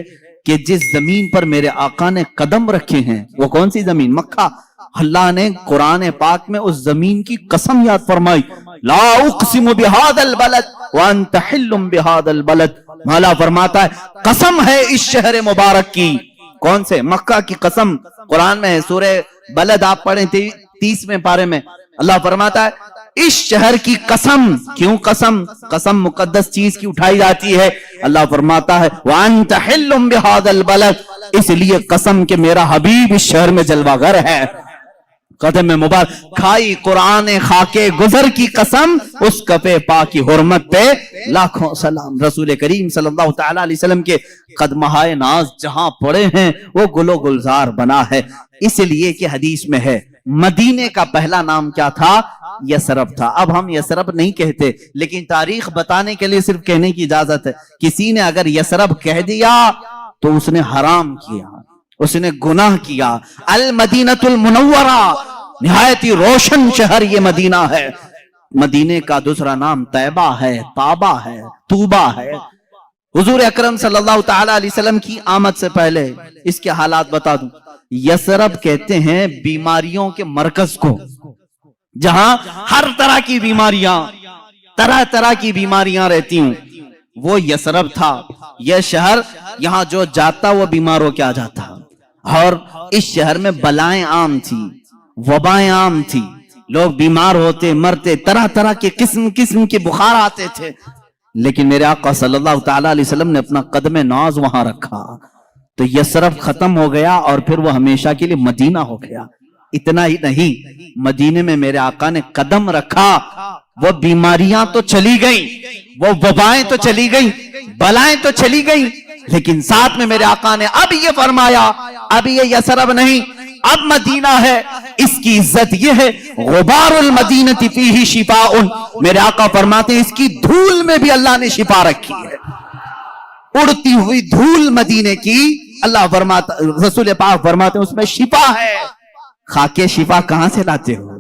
کہ جس زمین پر میرے آقا نے قدم رکھے ہیں، وہ کون سی زمین؟ مکہ۔ اللہ نے قرآن پاک میں اس زمین کی قسم یاد فرمائی، لا اقسم بہذا البلد وانت حل بہذا البلد۔ مولا فرماتا ہے قسم ہے اس شہر مبارک کی، کون سے؟ مکہ کی قسم قرآن میں ہے، سورہ بلد آپ پڑھیں 30ویں پارے میں، اللہ فرماتا ہے اس شہر کی قسم. کیوں قسم؟ قسم مقدس چیز کی اٹھائی جاتی ہے. اللہ فرماتا ہے وَأَنْتَ حِلٌّ بِهَذَا الْبَلَدِ، اس لیے قسم کہ میرا حبیب اس شہر میں جلوہ گر ہے. قدم مبارک کھائی قرآن خاکے گزر کی قسم، اس کفے پاک کی حرمت پہ لاکھوں سلام. رسول کریم صلی اللہ تعالی علیہ وسلم کے قدمہائے ناز جہاں پڑے ہیں وہ گل و گلزار بنا ہے. اس لیے کہ حدیث میں ہے مدینے کا پہلا نام کیا تھا؟ یثرب تھا. اب ہم یثرب نہیں کہتے، لیکن تاریخ بتانے کے لیے صرف کہنے کی اجازت ہے. کسی نے اگر یثرب کہہ دیا تو اس نے حرام کیا، اس نے گناہ کیا. المدینۃ المنورہ، نہایت ہی روشن شہر یہ مدینہ ہے. مدینے کا دوسرا نام طیبہ ہے، طابہ ہے، طوبہ ہے. حضور اکرم صلی اللہ تعالی علیہ وسلم کی آمد سے پہلے اس کے حالات بتا دوں. یثرب کہتے ہیں بیماریوں کے مرکز کو، جہاں ہر طرح کی بیماریاں، طرح طرح کی بیماریاں رہتی ہوں، وہ یثرب تھا. یہ شہر یہاں جو جاتا وہ بیمار ہو کے آ جاتا. اور اس شہر میں بلائیں عام تھی، وبائیں عام تھی، لوگ بیمار ہوتے، مرتے، طرح طرح کے قسم قسم کے بخار آتے تھے. لیکن میرے آقا صلی اللہ تعالی علیہ وسلم نے اپنا قدم ناز وہاں رکھا تو یثرب ختم ہو گیا اور پھر وہ ہمیشہ کے لیے مدینہ ہو گیا. اتنا ہی نہیں، مدینے میں میرے آقا نے قدم رکھا، وہ بیماریاں تو چلی گئیں، وہ وبائیں تو چلی گئیں، بلائیں تو چلی گئیں، لیکن ساتھ میں میرے آقا نے اب یہ فرمایا اب یہ یثرب نہیں، اب مدینہ ہے. اس کی عزت یہ ہے غبار المدینۃ فیہ شفاء. میرے آقا فرماتے ہیں اس کی دھول میں بھی اللہ نے شفا رکھی ہے. اڑتی ہوئی دھول مدینے کی اللہ فرماتا، رسول پاک فرماتے ہیں اس میں شفا ہے. خاکے شفا کہاں سے لاتے ہو؟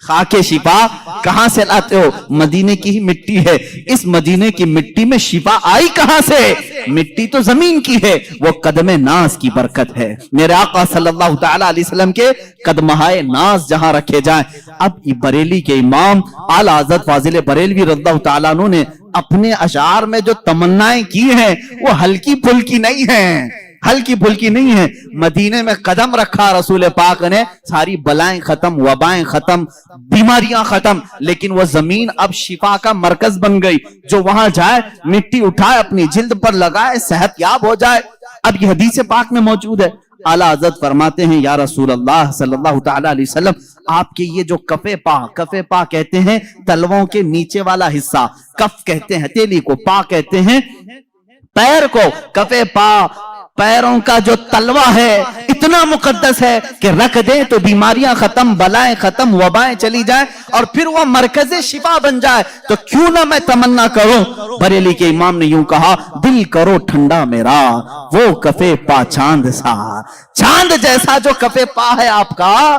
خاکے شفا کہاں سے لاتے ہو؟ مدینے کی ہی مٹی ہے. اس مدینے کی مٹی میں شفا آئی کہاں سے؟ مٹی تو زمین کی ہے، وہ قدم ناز کی برکت ہے. میرے آقا صلی اللہ تعالی علیہ وسلم کے قدمہائے ناز جہاں رکھے جائیں. اب بریلی کے امام اعلی حضرت فاضل بریلوی رضی اللہ تعالیٰ عنہ نے اپنے اشعار میں جو تمنائیں کی ہیں وہ ہلکی پھلکی نہیں ہیں، ہلکی پھلکی نہیں ہے. مدینے میں قدم رکھا رسول پاک نے، ساری بلائیں ختم، وبائیں ختم، بیماریاں ختم. لیکن وہ زمین اب شفا کا مرکز بن گئی. جو وہاں جائے مٹی اٹھائے اپنی جلد پر لگائے صحت یاب ہو جائے. اب یہ حدیث پاک میں موجود ہے. اعلیٰ حضرت فرماتے ہیں یا رسول اللہ صلی اللہ تعالی علیہ وسلم، آپ کے یہ جو کفے پا کہتے ہیں تلووں کے نیچے والا حصہ، کف کہتے ہیں ہتھیلی کو، پا کہتے ہیں پیر کو. کفے پا پیروں کا جو تلوہ ہے اتنا مقدس ہے کہ رکھ دیں تو بیماریاں ختم، بلائیں ختم، وبائیں چلی جائیں اور پھر وہ مرکز شفا بن جائے. تو کیوں نہ میں تمنا کروں. بریلی کے امام نے یوں کہا دل کرو ٹھنڈا میرا وہ کفے پا چاند سا. چاند جیسا جو کفے پا ہے آپ کا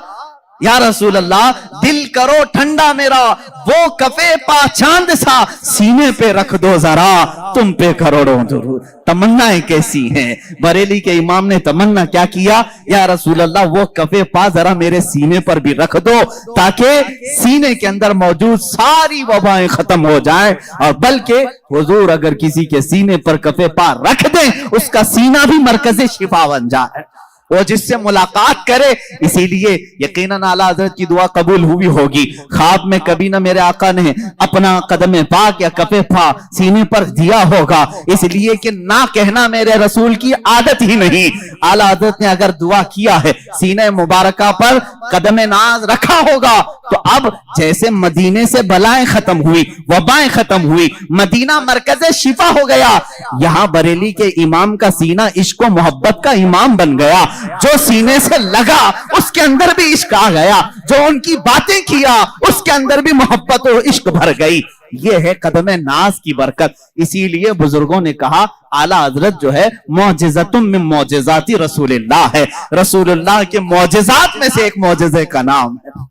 یا رسول اللہ، دل کرو ٹھنڈا میرا وہ کفے پا چاند سا. سینے پہ رکھ دو ذرا تم پہ کروڑوں درود. تمنائیں کیسی ہیں. بریلی کے امام نے تمنا کیا کیا؟ یا رسول اللہ وہ کفے پا ذرا میرے سینے پر بھی رکھ دو تاکہ سینے کے اندر موجود ساری وبائیں ختم ہو جائیں. اور بلکہ حضور اگر کسی کے سینے پر کفے پا رکھ دیں اس کا سینہ بھی مرکز شفا بن جائے، وہ جس سے ملاقات کرے. اسی لیے یقیناً اعلیٰ حضرت کی دعا قبول ہوئی ہوگی. خواب میں کبھی نہ میرے آقا نے اپنا قدم پاک یا کفے پا سینے پر دیا ہوگا، اس لیے کہ نہ کہنا میرے رسول کی عادت ہی نہیں. اعلیٰ حضرت نے اگر دعا کیا ہے سینہ مبارکہ پر قدم ناز رکھا ہوگا تو اب جیسے مدینے سے بلائیں ختم ہوئی، وبائیں ختم ہوئی، مدینہ مرکز شفا ہو گیا، یہاں بریلی کے امام کا سینہ عشق و محبت کا امام بن گیا. جو سینے سے لگا اس کے اندر بھی عشق آ گیا، جو ان کی باتیں کیا اس کے اندر بھی محبت و عشق بھر گئی. یہ ہے قدم ناز کی برکت. اسی لیے بزرگوں نے کہا اعلیٰ حضرت جو ہے معجزۃ من معجزات رسول اللہ ہے. رسول اللہ کے معجزات میں سے ایک معجزے کا نام ہے.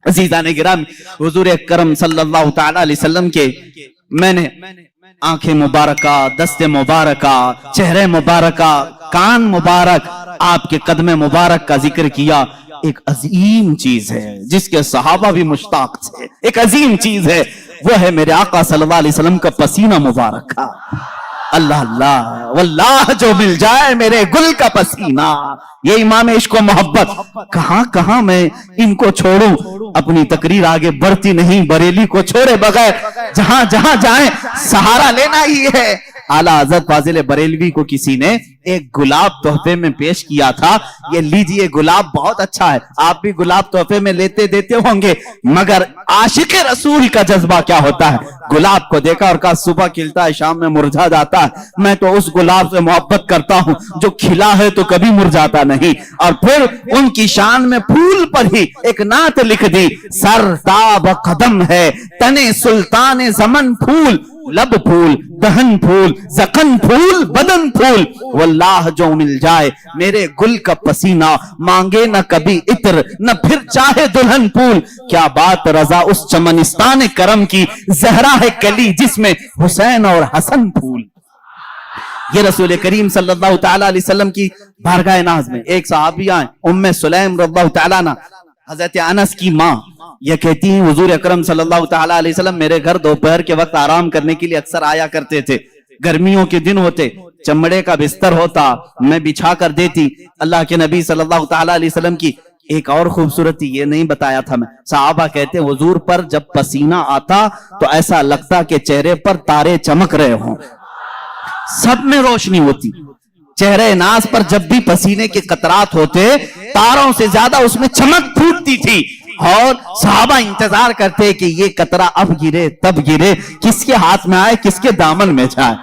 عزیزان گرامی، حضور اکرم صلی اللہ تعالی علیہ وسلم کے میں نے آنکھیں مبارکہ، دست مبارکہ، چہرے مبارکہ، کان مبارک، آپ کے قدم مبارک کا ذکر کیا. ایک عظیم چیز ہے جس کے صحابہ بھی مشتاق تھے، ایک عظیم چیز ہے، وہ ہے میرے آقا صلی اللہ علیہ وسلم کا پسینہ مبارک. اللہ اللہ واللہ جو مل جائے میرے گل کا پسینہ. یہ امام عشق و محبت. کہاں کہاں میں ان کو چھوڑوں, اپنی تقریر آگے بڑھتی نہیں. بریلی کو چھوڑے بغیر جہاں جہاں جائیں سہارا لینا ہی ہے. اعلیٰ حضرت فاضل بریلوی کو کسی نے ایک گلاب تحفے میں پیش کیا تھا, یہ لیجئے گلاب بہت اچھا ہے, آپ بھی گلاب تحفے میں لیتے دیتے ہوں گے, مگر عاشق رسول کا جذبہ کیا ہوتا ہے. گلاب کو دیکھا اور کہا صبح کھلتا ہے شام میں مرجھا جاتا ہے, میں تو اس گلاب سے محبت کرتا ہوں جو کھلا ہے تو کبھی مرجھاتا نہیں. اور پھر ان کی شان میں پھول پر ہی ایک نعت لکھ دی, سر تاب قدم ہے تنے سلطان زمن پھول, لب پھول دہن پھول زخن پھول بدن پھول, واللہ جو مل جائے میرے گل کا پسینہ, مانگے نہ کبھی عطر نہ پھر چاہے دلہن پھول. کیا بات رضا اس چمنستان کرم کی, زہرا ہے کلی جس میں حسین اور حسن پھول. یہ رسول کریم صلی اللہ تعالی علیہ وسلم کی بارگاہ ناز میں ایک صحابی آئے, ام سلیم رضی اللہ تعالیٰ عنہ, حضرت انس کی ماں. یہ کہتی ہیں حضور اکرم صلی اللہ تعالی علیہ وسلم میرے گھر دوپہر کے وقت آرام کرنے کے لیے اکثر آیا کرتے تھے. گرمیوں کے دن ہوتے, چمڑے کا بستر ہوتا, میں بچھا کر دیتی. اللہ کے نبی صلی اللہ تعالی علیہ وسلم کی ایک اور خوبصورتی یہ نہیں بتایا تھا میں. صحابہ کہتے ہیں حضور پر جب پسینہ آتا تو ایسا لگتا کہ چہرے پر تارے چمک رہے ہوں, سب میں روشنی ہوتی. چہرے ناز پر جب بھی پسینے کے قطرات ہوتے تاروں سے زیادہ اس میں چمک پھوٹتی تھی, اور صحابہ انتظار کرتے کہ یہ قطرہ اب گرے تب گرے, کس کے ہاتھ میں آئے کس کے دامن میں جائے,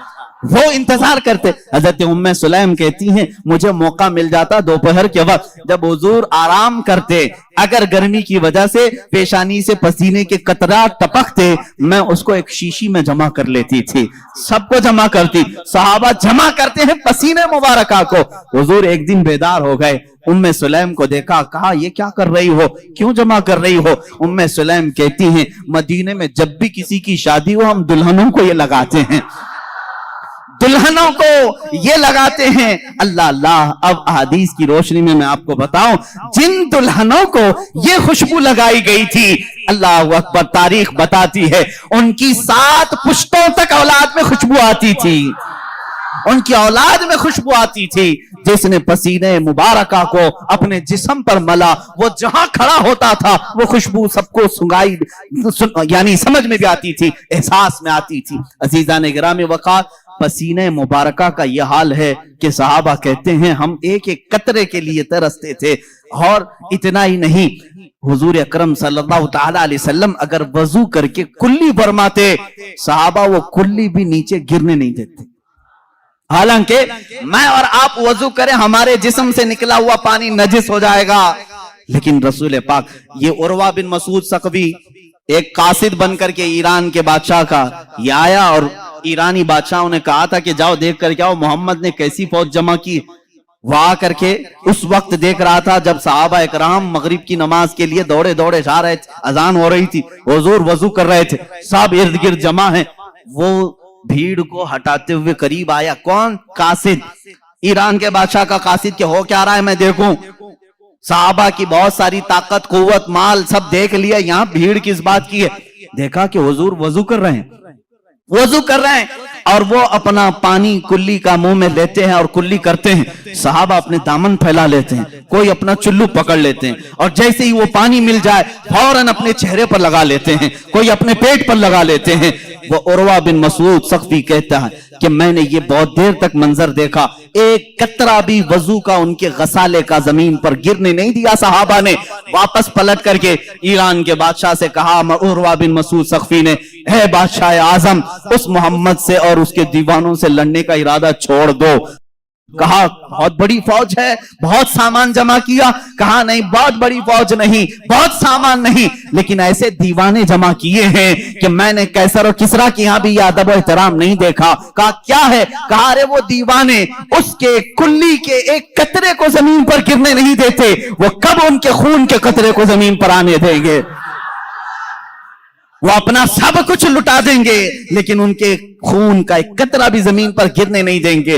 وہ انتظار کرتے. حضرت ام سلیم کہتی ہیں مجھے موقع مل جاتا دوپہر کے وقت جب حضور آرام کرتے, اگر گرمی کی وجہ سے پیشانی سے پسینے کے قطرات ٹپکتے, میں اس کو ایک شیشی میں جمع کر لیتی تھی, سب کو جمع کرتی. صحابہ جمع کرتے ہیں پسینے مبارکہ کو. حضور ایک دن بیدار ہو گئے, ام سلیم کو دیکھا, کہا یہ کیا کر رہی ہو, کیوں جمع کر رہی ہو. ام سلیم کہتی ہیں مدینے میں جب بھی کسی کی شادی ہو ہم دلہنوں کو یہ لگاتے ہیں, دلہنوں کو یہ لگاتے ہیں. اللہ اللہ. اب احادیث کی روشنی میں آپ کو بتاؤں, جن دلہنوں کو یہ خوشبو لگائی گئی تھی, اللہ اکبر, تاریخ بتاتی ہے ان کی 7 پشتوں تک اولاد میں خوشبو آتی تھی, ان کی اولاد میں خوشبو آتی تھی. جس نے پسینے مبارکہ کو اپنے جسم پر ملا, وہ جہاں کھڑا ہوتا تھا وہ خوشبو سب کو سنگائی, یعنی سمجھ میں بھی آتی تھی, احساس میں آتی تھی. عزیزان گرامی وقار, پسینے مبارکہ کا یہ حال ہے کہ صحابہ کہتے ہیں ہم ایک ایک قطرے کے لیے ترستے تھے. اور اتنا ہی نہیں, حضور اکرم صلی اللہ تعالی علیہ وسلم اگر وضو کر کے کلی فرماتے, صحابہ وہ کلی بھی نیچے گرنے نہیں دیتے. حالانکہ میں اور آپ وضو کریں ہمارے جسم سے نکلا ہوا پانی نجس ہو جائے گا, لیکن رسول پاک, یہ عروہ بن مسعود ثقفی ایک قاصد بن کر کے ایران کے بادشاہ کا یہ آیا, اور ایرانی بادشاہوں نے کہا تھا کہ جاؤ دیکھ کر کے آؤ محمد نے کیسی فوج جمع کی. وہ آ کر کے اس وقت دیکھ رہا تھا جب صحابہ اکرام مغرب کی نماز کے لیے دوڑے دوڑے جا رہے تھے, اذان ہو رہی تھی, حضور وضو کر رہے تھے, سب ارد گرد جمع ہیں. وہ بھیڑ کو ہٹاتے ہوئے قریب آیا. کون؟ قاصد, ایران کے بادشاہ کا قاصد. کہ ہو کیا رہا ہے میں دیکھوں. صحابہ کی بہت ساری طاقت قوت مال سب دیکھ لیا, یہاں بھیڑ کس بات کی ہے. دیکھا کہ حضور وضو کر رہے ہیں, وضو کر رہے ہیں, اور وہ اپنا پانی کلی کا منہ میں لیتے ہیں اور کلی کرتے ہیں. صحابہ اپنے دامن پھیلا لیتے ہیں, کوئی اپنا چلو پکڑ لیتے ہیں, اور جیسے ہی وہ پانی مل جائے فوراً اپنے چہرے پر لگا لیتے ہیں, کوئی اپنے پیٹ پر لگا لیتے ہیں. وہ عروہ بن مسعود ثقفی کہتا ہے کہ میں نے یہ بہت دیر تک منظر دیکھا, ایک قطرہ بھی وضو کا ان کے غسالے کا زمین پر گرنے نہیں دیا. صحابہ نے واپس پلٹ کر کے ایران کے بادشاہ سے کہا, عروہ بن مسعود ثقفی نے, اے بادشاہ اعظم, اس محمد سے اور اس کے دیوانوں سے لڑنے کا ارادہ چھوڑ دو. کہا بہت بڑی فوج ہے, بہت سامان جمع کیا. کہا نہیں, بہت بڑی فوج نہیں, بہت سامان نہیں, لیکن ایسے دیوانے جمع کیے ہیں کہ میں نے قیصر اور کسریٰ کی یہاں بھی یہ ادب و احترام نہیں دیکھا. کہا کیا ہے؟ کہا ارے وہ دیوانے اس کے کلی کے ایک قطرے کو زمین پر گرنے نہیں دیتے, وہ کب ان کے خون کے قطرے کو زمین پر آنے دیں گے؟ وہ اپنا سب کچھ لٹا دیں گے لیکن ان کے خون کا ایک قطرہ بھی زمین پر گرنے نہیں دیں گے.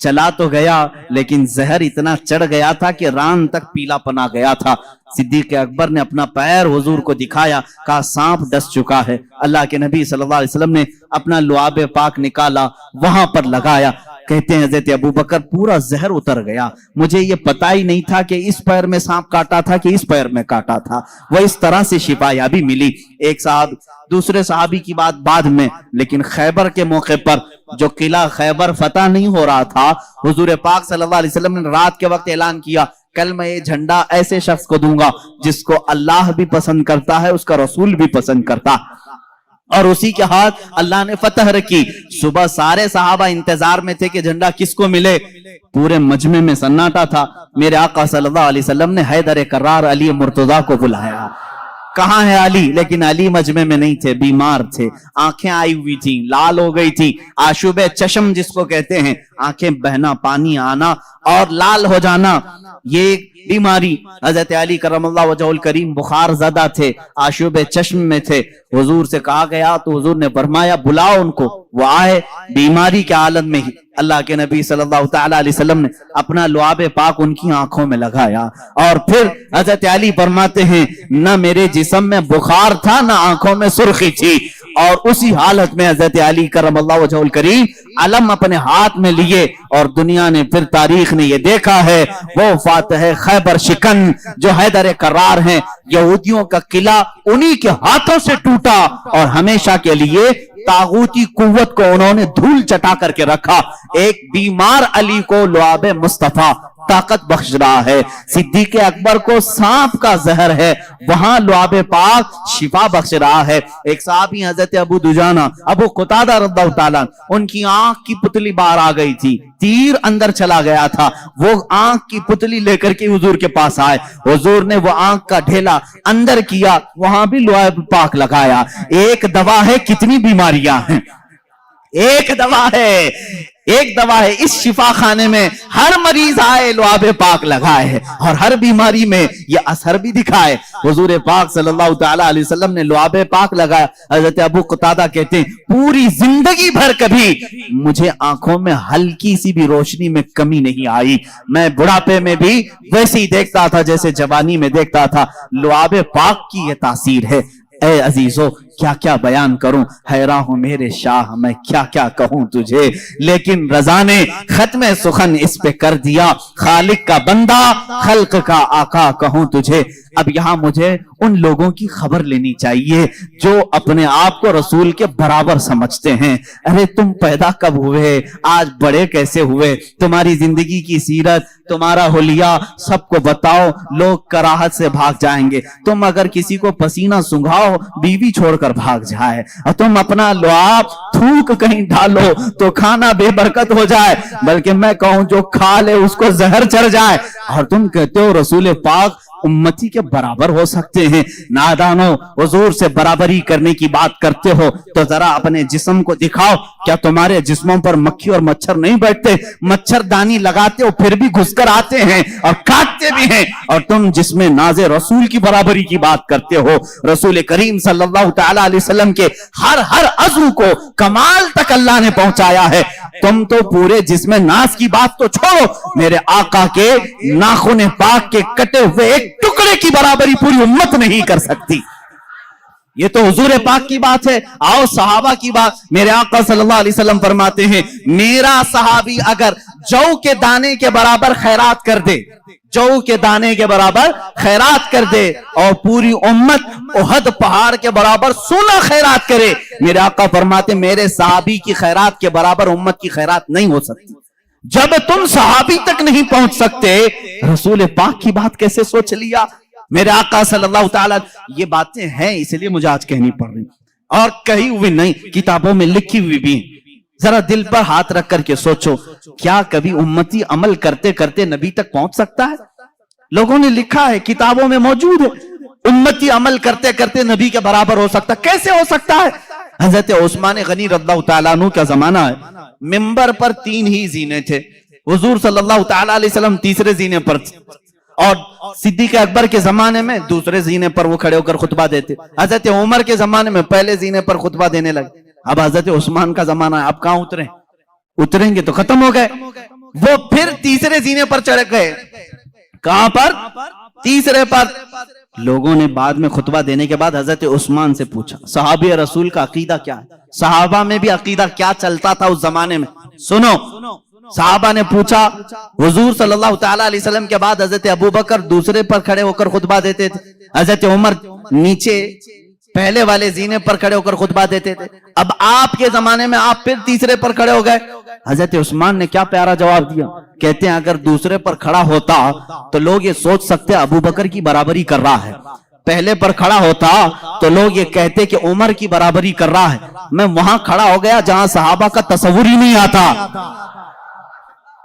چلا تو گیا لیکن زہر اتنا چڑھ گیا تھا کہ ران تک پیلا پنا گیا تھا۔ صدیق اکبر نے اپنا پیر حضور کو دکھایا، کہا سانپ ڈس چکا ہے۔ اللہ کے نبی صلی اللہ علیہ وسلم نے اپنا لعاب پاک نکالا، وہاں پر لگایا۔ کہتے ہیں حضرت ابو بکر پورا زہر اتر گیا، مجھے یہ پتا ہی نہیں تھا کہ اس پیر میں سانپ کاٹا تھا کہ اس پیر میں کاٹا تھا۔ وہ اس طرح سے شفا یابی ملی۔ ایک صاحب دوسرے صحابی کی بات بعد میں، لیکن خیبر کے موقع پر جو قلعہ خیبر فتح نہیں ہو رہا تھا، حضور پاک صلی اللہ علیہ وسلم نے رات کے وقت اعلان کیا، کل میں یہ جھنڈا ایسے شخص کو دوں گا جس کو اللہ بھی پسند کرتا ہے، اس کا رسول بھی پسند کرتا، اور اسی کے ہاتھ اللہ نے فتح رکھی۔ صبح سارے صحابہ انتظار میں تھے کہ جھنڈا کس کو ملے، پورے مجمع میں سناٹا تھا۔ میرے آقا صلی اللہ علیہ وسلم نے حیدر کرار علی مرتضیٰ کو بلایا، کہاں ہے علی؟ لیکن علی مجمع میں نہیں تھے، بیمار تھے، آنکھیں آئی ہوئی تھیں، لال ہو گئی تھی، آشوب چشم جس کو کہتے ہیں، آنکھیں بہنا، پانی آنا اور لال ہو جانا، یہ بیماری۔ حضرت علی کرم اللہ وجہہ الکریم بخار زدہ تھے، آشوب چشم میں تھے۔ حضور سے کہا گیا تو حضور نے فرمایا بلاؤ ان کو، وہ آئے بیماری کے حالت میں ہی۔ اللہ کے نبی صلی اللہ تعالی علیہ وسلم نے اپنا لعاب پاک ان کی آنکھوں میں لگایا، اور پھر حضرت علی فرماتے ہیں نہ میرے جسم میں بخار تھا نہ آنکھوں میں سرخی تھی، اور اسی حالت میں حضرت علی کرم اللہ وجہہ الکریم علم اپنے ہاتھ میں لیے، اور دنیا نے پھر تاریخ نے یہ دیکھا ہے وہ فاتح خیبر شکن جو حیدر کرار ہیں، یہودیوں کا قلعہ انہی کے ہاتھوں سے ٹوٹا، اور ہمیشہ کے لیے طاغوتی قوت کو انہوں نے دھول چٹا کر کے رکھا۔ ایک بیمار علی کو لعاب مصطفیٰ طاقت بخش رہا ہے، صدیق اکبر کو سانپ کا زہر ہے، وہاں لعاب پاک شفا بخش رہا ہے۔ ایک صحابی حضرت ابو دجانہ ابو قتادہ رضی اللہ تعالیٰ، ان کی آنکھ کی پتلی باہر آ گئی تھی، تیر اندر چلا گیا تھا، وہ آنکھ کی پتلی لے کر کے حضور کے پاس آئے، حضور نے وہ آنکھ کا ڈھیلا اندر کیا، وہاں بھی لعاب پاک لگایا۔ ایک دوا ہے کتنی بیماریاں ہیں، ایک دوا ہے، ایک دوا ہے۔ اس شفا خانے میں ہر مریض آئے لعاب پاک لگائے، اور ہر بیماری میں یہ اثر بھی دکھائے۔ حضور پاک صلی اللہ تعالی علیہ وسلم نے لعاب پاک لگایا۔ حضرت ابو قتادہ کہتے ہیں پوری زندگی بھر کبھی مجھے آنکھوں میں ہلکی سی بھی روشنی میں کمی نہیں آئی، میں بڑھاپے میں بھی ویسے ہی دیکھتا تھا جیسے جوانی میں دیکھتا تھا۔ لعاب پاک کی یہ تاثیر ہے۔ اے عزیزو کیا کیا بیان کروں، حیران ہوں میرے شاہ میں کیا کیا کہوں تجھے، لیکن رضا نے ختم سخن اس پہ کر دیا، خالق کا بندہ خلق کا آقا کہوں تجھے۔ اب یہاں مجھے ان لوگوں کی خبر لینی چاہیے جو اپنے آپ کو رسول کے برابر سمجھتے ہیں۔ ارے تم پیدا کب ہوئے، آج بڑے کیسے ہوئے، تمہاری زندگی کی سیرت، تمہارا حلیہ سب کو بتاؤ، لوگ کراہت سے بھاگ جائیں گے۔ تم اگر کسی کو پسینہ سنگھاؤ بیوی چھوڑ کر بھاگ جائے، اور تم اپنا لعاب تھوک کہیں ڈالو تو کھانا بے برکت ہو جائے، بلکہ میں کہوں جو کھا لے اس کو زہر چڑھ جائے، اور تم کہتے ہو رسول پاک امتی کے برابر ہو سکتے ہیں۔ نادانو، حضور سے برابری کرنے کی بات کرتے ہو تو ذرا اپنے جسم کو دکھاؤ، کیا تمہارے جسموں پر مکھی اور مچھر نہیں بیٹھتے؟ مچھر دانی لگاتے ہو پھر بھی گھس کر آتے ہیں اور کاٹتے بھی ہیں، اور تم جسم ناز رسول کی برابری کی بات کرتے ہو۔ رسول کریم صلی اللہ تعالی علیہ وسلم کے ہر عضو کو کمال تک اللہ نے پہنچایا ہے، تم تو پورے جسم ناز کی بات تو چھوڑو، میرے آقا کے ناخن پاک کے کٹے ہوئے ایک ٹکڑے کی برابری پوری امت نہیں کر سکتی۔ یہ تو حضور پاک کی بات ہے۔ آؤ صحابہ کی بات، میرے آقا صلی اللہ علیہ وسلم فرماتے ہیں میرا صحابی اگر جو کے دانے کے برابر خیرات کر دے، جو کے دانے کے برابر خیرات کر دے، اور پوری امت احد پہاڑ کے برابر سونا خیرات کرے، میرے آقا فرماتے میرے صحابی کی خیرات کے برابر امت کی خیرات نہیں ہو سکتی۔ جب تم صحابی تک نہیں پہنچ سکتے، رسول پاک کی بات کیسے سوچ لیا؟ میرے آقا صلی اللہ تعالیٰ، یہ باتیں ہیں اس لیے مجھے آج کہنی پڑ رہی، اور کہی ہوئی نہیں، کتابوں میں لکھی ہوئی بھی ہیں۔ ذرا دل پر ہاتھ رکھ کر کے سوچو، کیا کبھی امتی عمل کرتے کرتے نبی تک پہنچ سکتا ہے؟ لوگوں نے لکھا ہے، کتابوں میں موجود ہے، امتی عمل کرتے کرتے نبی کے برابر ہو سکتا، کیسے ہو سکتا ہے؟ حضرت عثمان غنی رضی اللہ تعالیٰ عنہ کا زمانہ ہے، منبر پر 3 ہی زینے تھے، حضور صلی اللہ تعالیٰ علیہ وسلم تیسرے زینے پر تھے، اور صدیق اکبر کے زمانے میں دوسرے زینے پر وہ کھڑے ہو کر خطبہ دیتے، حضرت عمر کے زمانے میں پہلے زینے پر خطبہ دینے لگے، اب حضرت عثمان کا زمانہ ہے، اب کہاں اتریں گے تو ختم ہو گئے۔ وہ پھر تیسرے زینے پر چڑھ گئے. کہاں پر؟ تیسرے پر. لوگوں نے بعد میں خطبہ دینے کے بعد حضرت عثمان سے پوچھا صحابی رسول کا عقیدہ کیا ہے. صحابہ میں بھی عقیدہ کیا چلتا تھا اس زمانے میں؟ سنو. صحابہ نے پوچھا. حضور صلی اللہ تعالی علیہ وسلم کے بعد حضرت ابوبکر دوسرے پر کھڑے ہو کر خطبہ دیتے تھے, حضرت عمر نیچے پہلے والے زینے پر کھڑے ہو کر خطبہ دیتے تھے. اب آپ کے زمانے میں آپ پھر تیسرے پر کھڑے ہو گئے. حضرت عثمان نے کیا پیارا جواب دیا. کہتے ہیں اگر دوسرے پر کھڑا ہوتا تو لوگ یہ سوچ سکتے ابوبکر کی برابری کر رہا ہے, پہلے پر کھڑا ہوتا تو لوگ یہ کہتے کہ عمر کی برابری کر رہا ہے. میں وہاں کھڑا ہو گیا جہاں صحابہ کا تصور ہی نہیں آتا.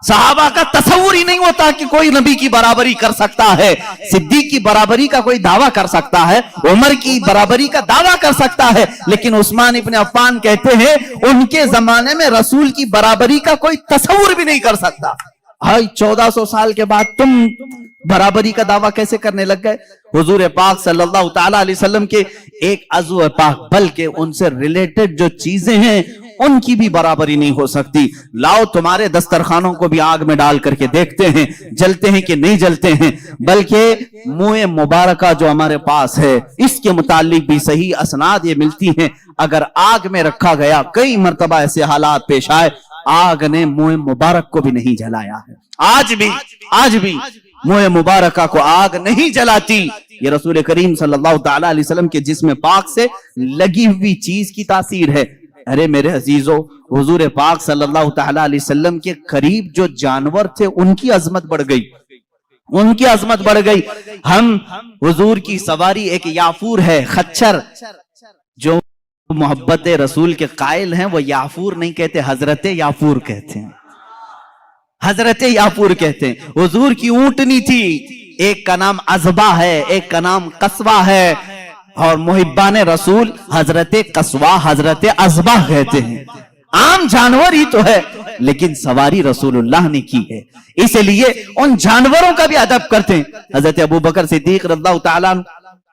صحابہ کا تصور ہی نہیں ہوتا کہ کوئی نبی کی برابری کر سکتا ہے, صدیق کی برابری کا کوئی دعویٰ کر سکتا ہے, عمر کی برابری کا دعویٰ کر سکتا ہے, لیکن عثمان ابن عفان کہتے ہیں ان کے زمانے میں رسول کی برابری کا کوئی تصور بھی نہیں کر سکتا. 1400 سال کے بعد تم برابری کا دعویٰ کیسے کرنے لگ گئے؟ حضور پاک صلی اللہ تعالی علیہ وسلم کے ایک عضو پاک بلکہ ان سے ریلیٹڈ جو چیزیں ہیں ان کی بھی برابری نہیں ہو سکتی. لاؤ تمہارے دسترخوانوں کو بھی آگ میں ڈال کر کے دیکھتے ہیں جلتے ہیں کہ نہیں جلتے ہیں. بلکہ منہ مبارکہ جو ہمارے پاس ہے اس کے متعلق بھی صحیح اسناد یہ ملتی ہیں, اگر آگ میں رکھا گیا کئی مرتبہ ایسے حالات پیش آئے آگ نے منہ مبارک کو بھی نہیں جلایا ہے. آج بھی منہ مبارکہ کو آگ نہیں جلاتی. یہ رسول کریم صلی اللہ تعالی علیہ وسلم کے جسم پاک سے لگی ہوئی چیز کی تاثیر ہے. ارے میرے عزیزو, حضور پاک صلی اللہ تعالی علیہ وسلم کے قریب جو جانور تھے ان کی عظمت بڑھ گئی, ان کی عظمت بڑھ گئی. ہم حضور کی سواری ایک یافور ہے, خچر, جو محبت رسول کے قائل ہیں وہ یافور نہیں کہتے, حضرت یافور کہتے ہیں, حضرت یافور کہتے ہیں. حضور کی اونٹنی تھی, ایک کا نام عزبہ ہے ایک کا نام قصوہ ہے, اور محبان رسول حضرت قصوہ حضرت عزبہ کہتے ہیں. عام جانور ہی تو ہے لیکن سواری رسول اللہ نے کی ہے, اس لیے ان جانوروں کا بھی ادب کرتے ہیں. حضرت ابوبکر صدیق رضی اللہ تعالیٰ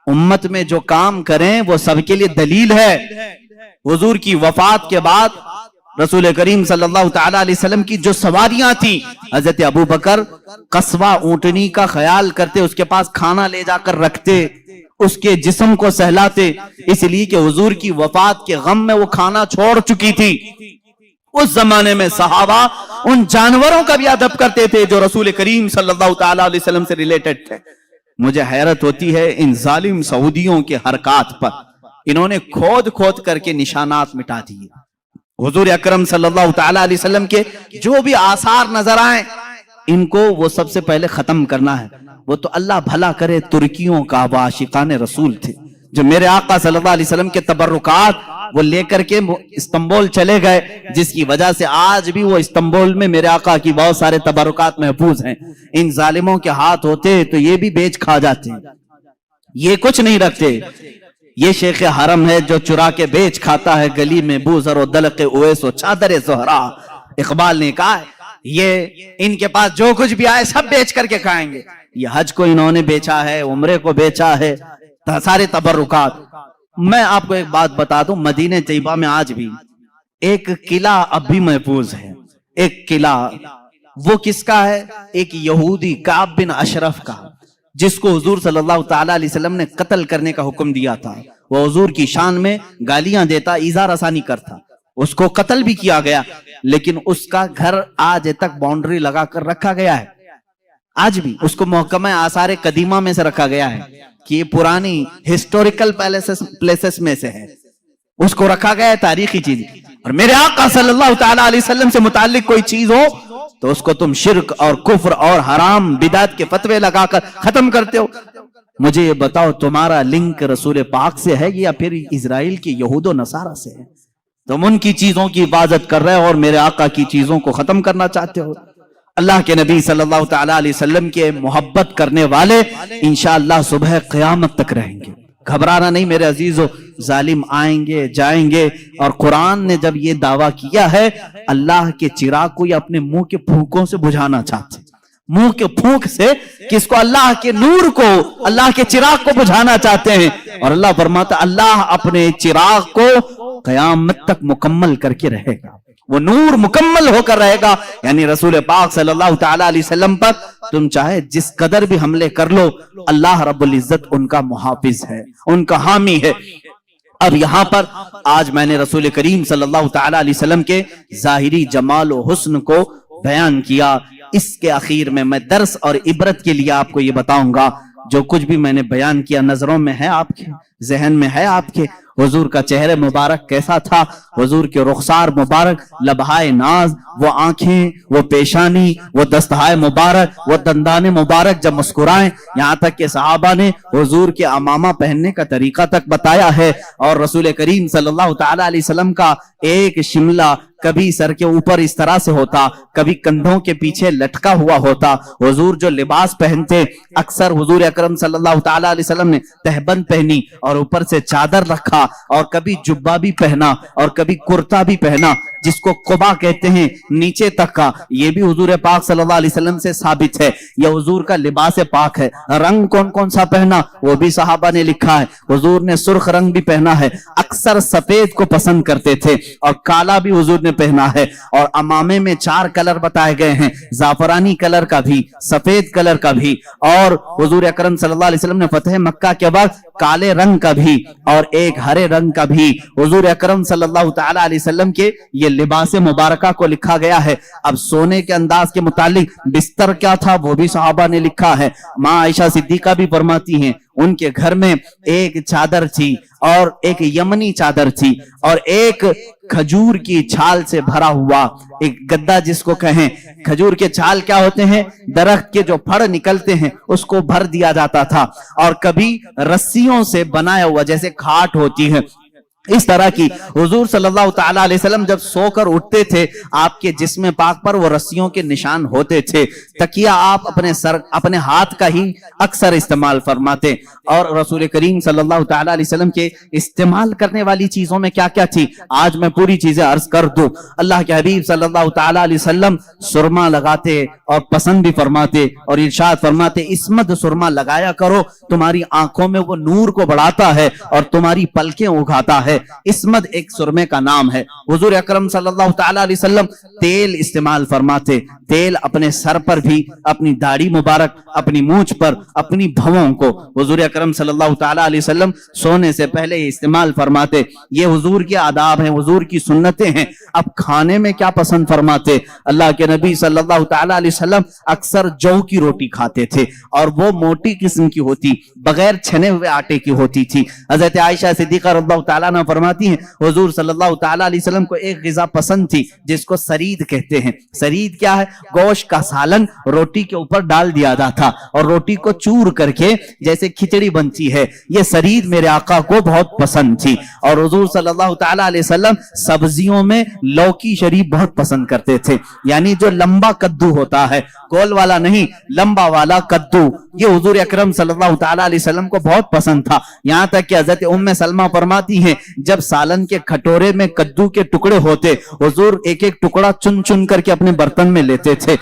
امت میں جو کام کریں وہ سب کے لیے دلیل ہے. حضور کی وفات کے بعد رسول کریم صلی اللہ تعالی علیہ وسلم کی جو سواریاں تھیں, حضرت ابوبکر قصوہ اونٹنی کا خیال کرتے, اس کے پاس کھانا لے جا کر رکھتے, اس کے جسم کو سہلاتے, اس لیے کہ حضور کی وفات کے غم میں وہ کھانا چھوڑ چکی تھی. اس زمانے میں صحابہ ان جانوروں کا بھی ادب کرتے تھے جو رسول کریم صلی اللہ تعالی علیہ وسلم سے ریلیٹڈ تھے. مجھے حیرت ہوتی ہے ان ظالم سعودیوں کے حرکات پر, انہوں نے کھود کھود کر کے نشانات مٹا دیے. حضور اکرم صلی اللہ تعالی علیہ وسلم کے جو بھی آثار نظر آئیں ان کو وہ سب سے پہلے ختم کرنا ہے. وہ تو اللہ بھلا کرے ترکیوں کا وہ عاشقان رسول تھے جو میرے آقا صلی اللہ علیہ وسلم کے تبرکات وہ لے کر کے استنبول چلے گئے, جس کی وجہ سے آج بھی وہ استنبول میں میرے آقا کی بہت سارے تبرکات محفوظ ہیں. ان ظالموں کے ہاتھ ہوتے تو یہ بھی بیچ کھا جاتے, یہ کچھ نہیں رکھتے. یہ شیخ حرم ہے جو چرا کے بیچ کھاتا ہے, گلی میں بوزر و دلق اویس و چادر زہرا. اقبال نے کہا یہ ان کے پاس جو کچھ بھی آئے سب بیچ کر کے کھائیں گے. یہ حج کو انہوں نے بیچا ہے, عمرے کو بیچا ہے, سارے تبرکات. میں آپ کو ایک بات بتا دوں, مدینہ طیبہ میں آج بھی ایک قلعہ اب بھی محفوظ ہے. ایک قلعہ وہ کس کا ہے؟ ایک یہودی کعب بن اشرف کا, جس کو حضور صلی اللہ تعالی علیہ وسلم نے قتل کرنے کا حکم دیا تھا. وہ حضور کی شان میں گالیاں دیتا, ایذا رسانی کرتا, اس کو قتل بھی کیا گیا. لیکن اس کا گھر آج تک باؤنڈری لگا کر رکھا گیا ہے. آج بھی اس کو محکمہ آثار قدیمہ میں سے رکھا گیا ہے کہ یہ پرانی ہسٹوریکل پلیسز میں سے ہے, اس کو رکھا گیا ہے, تاریخی چیز. اور میرے آقا صلی اللہ تعالی علیہ وسلم سے متعلق کوئی چیز ہو تو اس کو تم شرک اور کفر اور حرام بدعت کے فتوے لگا کر ختم کرتے ہو. مجھے یہ بتاؤ تمہارا لنک رسول پاک سے ہے یا پھر اسرائیل کی یہود و نصارہ سے ہے؟ تم ان کی چیزوں کی حفاظت کر رہے ہو اور میرے آقا کی چیزوں کو ختم کرنا چاہتے ہو. اللہ کے نبی صلی اللہ تعالی علیہ وسلم کے محبت کرنے والے انشاءاللہ صبح قیامت تک رہیں گے. گھبرانا نہیں میرے عزیزو, ظالم آئیں گے جائیں گے. اور قرآن نے جب یہ دعویٰ کیا ہے اللہ کے چراغ کو یہ اپنے منہ کے پھونکوں سے بجھانا چاہتے ہیں, منہ کے پھونک سے کس کو؟ اللہ کے نور کو, اللہ کے چراغ کو بجھانا چاہتے ہیں. اور اللہ فرماتا اللہ اپنے چراغ کو قیامت تک مکمل کر کے رہے گا. وہ نور مکمل ہو کر رہے گا. یعنی رسول پاک صلی اللہ تعالی علیہ وسلم پر تم چاہے جس قدر بھی حملے کر لو، اللہ رب العزت ان کا محافظ ہے، ان کا حامی ہے. اب یہاں پر آج میں نے رسول کریم صلی اللہ تعالی علیہ وسلم کے ظاہری جمال و حسن کو بیان کیا. اس کے اخیر میں درس اور عبرت کے لیے آپ کو یہ بتاؤں گا، جو کچھ بھی میں نے بیان کیا نظروں میں ہے، آپ کے ذہن میں ہے، آپ کے حضور کا چہرہ مبارک کیسا تھا، حضور کے رخسار مبارک، لبہائے ناز، وہ آنکھیں، وہ پیشانی، وہ دستہائے مبارک، وہ دندان مبارک جب مسکرائیں، یہاں تک کہ صحابہ نے حضور کے امامہ پہننے کا طریقہ تک بتایا ہے. اور رسول کریم صلی اللہ تعالی علیہ وسلم کا ایک شملہ کبھی سر کے اوپر اس طرح سے ہوتا، کبھی کندھوں کے پیچھے لٹکا ہوا ہوتا. حضور جو لباس پہنتے، اکثر حضور اکرم صلی اللہ تعالی علیہ وسلم نے تہبند پہنی اور اوپر سے چادر رکھا، اور کبھی جبہ بھی پہنا اور کبھی کرتا بھی پہنا، جس کو قبا کہتے ہیں، نیچے تک کا. یہ بھی حضور پاک صلی اللہ علیہ وسلم سے ثابت ہے، یہ حضور کا لباس پاک ہے. رنگ کون کون سا پہنا وہ بھی صحابہ نے لکھا ہے. حضور نے سرخ رنگ بھی پہنا ہے، اکثر سفید کو پسند کرتے تھے، اور کالا بھی حضور نے پہنا ہے. اور امامے میں 4 کلر بتائے گئے ہیں، زعفرانی کلر کا بھی، سفید کلر کا بھی، اور حضور اکرم صلی اللہ علیہ وسلم نے فتح مکہ کے بعد کالے رنگ کا بھی اور ایک ہرے رنگ کا بھی حضور اکرم صلی اللہ تعالی علیہ وسلم کے یہ لباس مبارکہ کو لکھا گیا ہے. اب سونے کے انداز کے متعلق بستر کیا تھا وہ بھی صحابہ نے لکھا ہے. ماں عائشہ صدیقہ بھی فرماتی ہیں ان کے گھر میں ایک چادر تھی، اور ایک یمنی چادر تھی، اور ایک کھجور کی چھال سے بھرا ہوا ایک گدا، جس کو کہیں. کھجور کے چھال کیا ہوتے ہیں؟ درخت کے جو پھڑ نکلتے ہیں اس کو بھر دیا جاتا تھا. اور کبھی رسیوں سے بنایا ہوا جیسے کھاٹ ہوتی ہے، اس طرح کی. حضور صلی اللہ تعالی علیہ وسلم جب سو کر اٹھتے تھے، آپ کے جسم پاک پر وہ رسیوں کے نشان ہوتے تھے. تکیہ آپ اپنے ہاتھ کا ہی اکثر استعمال فرماتے. اور رسول کریم صلی اللہ تعالی علیہ وسلم کے استعمال کرنے والی چیزوں میں کیا کیا تھی، آج میں پوری چیزیں عرض کر دوں. اللہ کے حبیب صلی اللہ تعالی علیہ وسلم سرما لگاتے اور پسند بھی فرماتے، اور ارشاد فرماتے اسمد سرما لگایا کرو، تمہاری آنکھوں میں وہ نور کو بڑھاتا ہے اور تمہاری پلکیں اگاتا ہے. اسمد ایک سرمے کا نام ہے. حضور اکرم صلی اللہ تعالی علیہ وسلم تیل استعمال فرماتے، تیل اپنے سر پر بھی، اپنی داڑھی مبارک، اپنی مونچھ پر، اپنی بھووں کو حضور اکرم صلی اللہ تعالی علیہ وسلم سونے سے پہلے استعمال فرماتے. یہ حضور کے آداب ہیں، حضور کی سنتیں ہیں. اب کھانے میں کیا پسند فرماتے؟ اللہ کے نبی صلی اللہ تعالی علیہ وسلم اکثر جو کی روٹی کھاتے تھے، اور وہ موٹی قسم کی ہوتی، بغیر چھنے ہوئے آٹے کی ہوتی تھی. حضرت عائشہ صدیقہ رضی اللہ تعالیٰ عنہ فرماتی ہیں حضور صلی اللہ تعالی علیہ وسلم کو ایک غذا پسند تھی جس کو سرید کہتے ہیں. سرید کیا ہے؟ گوشت کا سالن روٹی کے اوپر ڈال دیا جاتا تھا، اور روٹی کو چور کر کے جیسے کھچڑی بنتی ہے. یہ سرید میرے آقا کو بہت پسند تھی. اور حضور صلی اللہ تعالی علیہ وسلم سبزیوں میں لوکی شریف بہت پسند کرتے تھے، یعنی جو لمبا کدو ہوتا ہے، گول والا نہیں، لمبا والا کدو، یہ حضور اکرم صلی اللہ تعالی علیہ وسلم کو بہت پسند تھا. یہاں تک کہ حضرت ام سلمہ فرماتی ہیں جب سالن کے کھٹورے میں کدو کے ٹکڑے ہوتے، حضور ایک ایک ٹکڑا چن چن کر کے اپنے برتن میں لیتے تھے.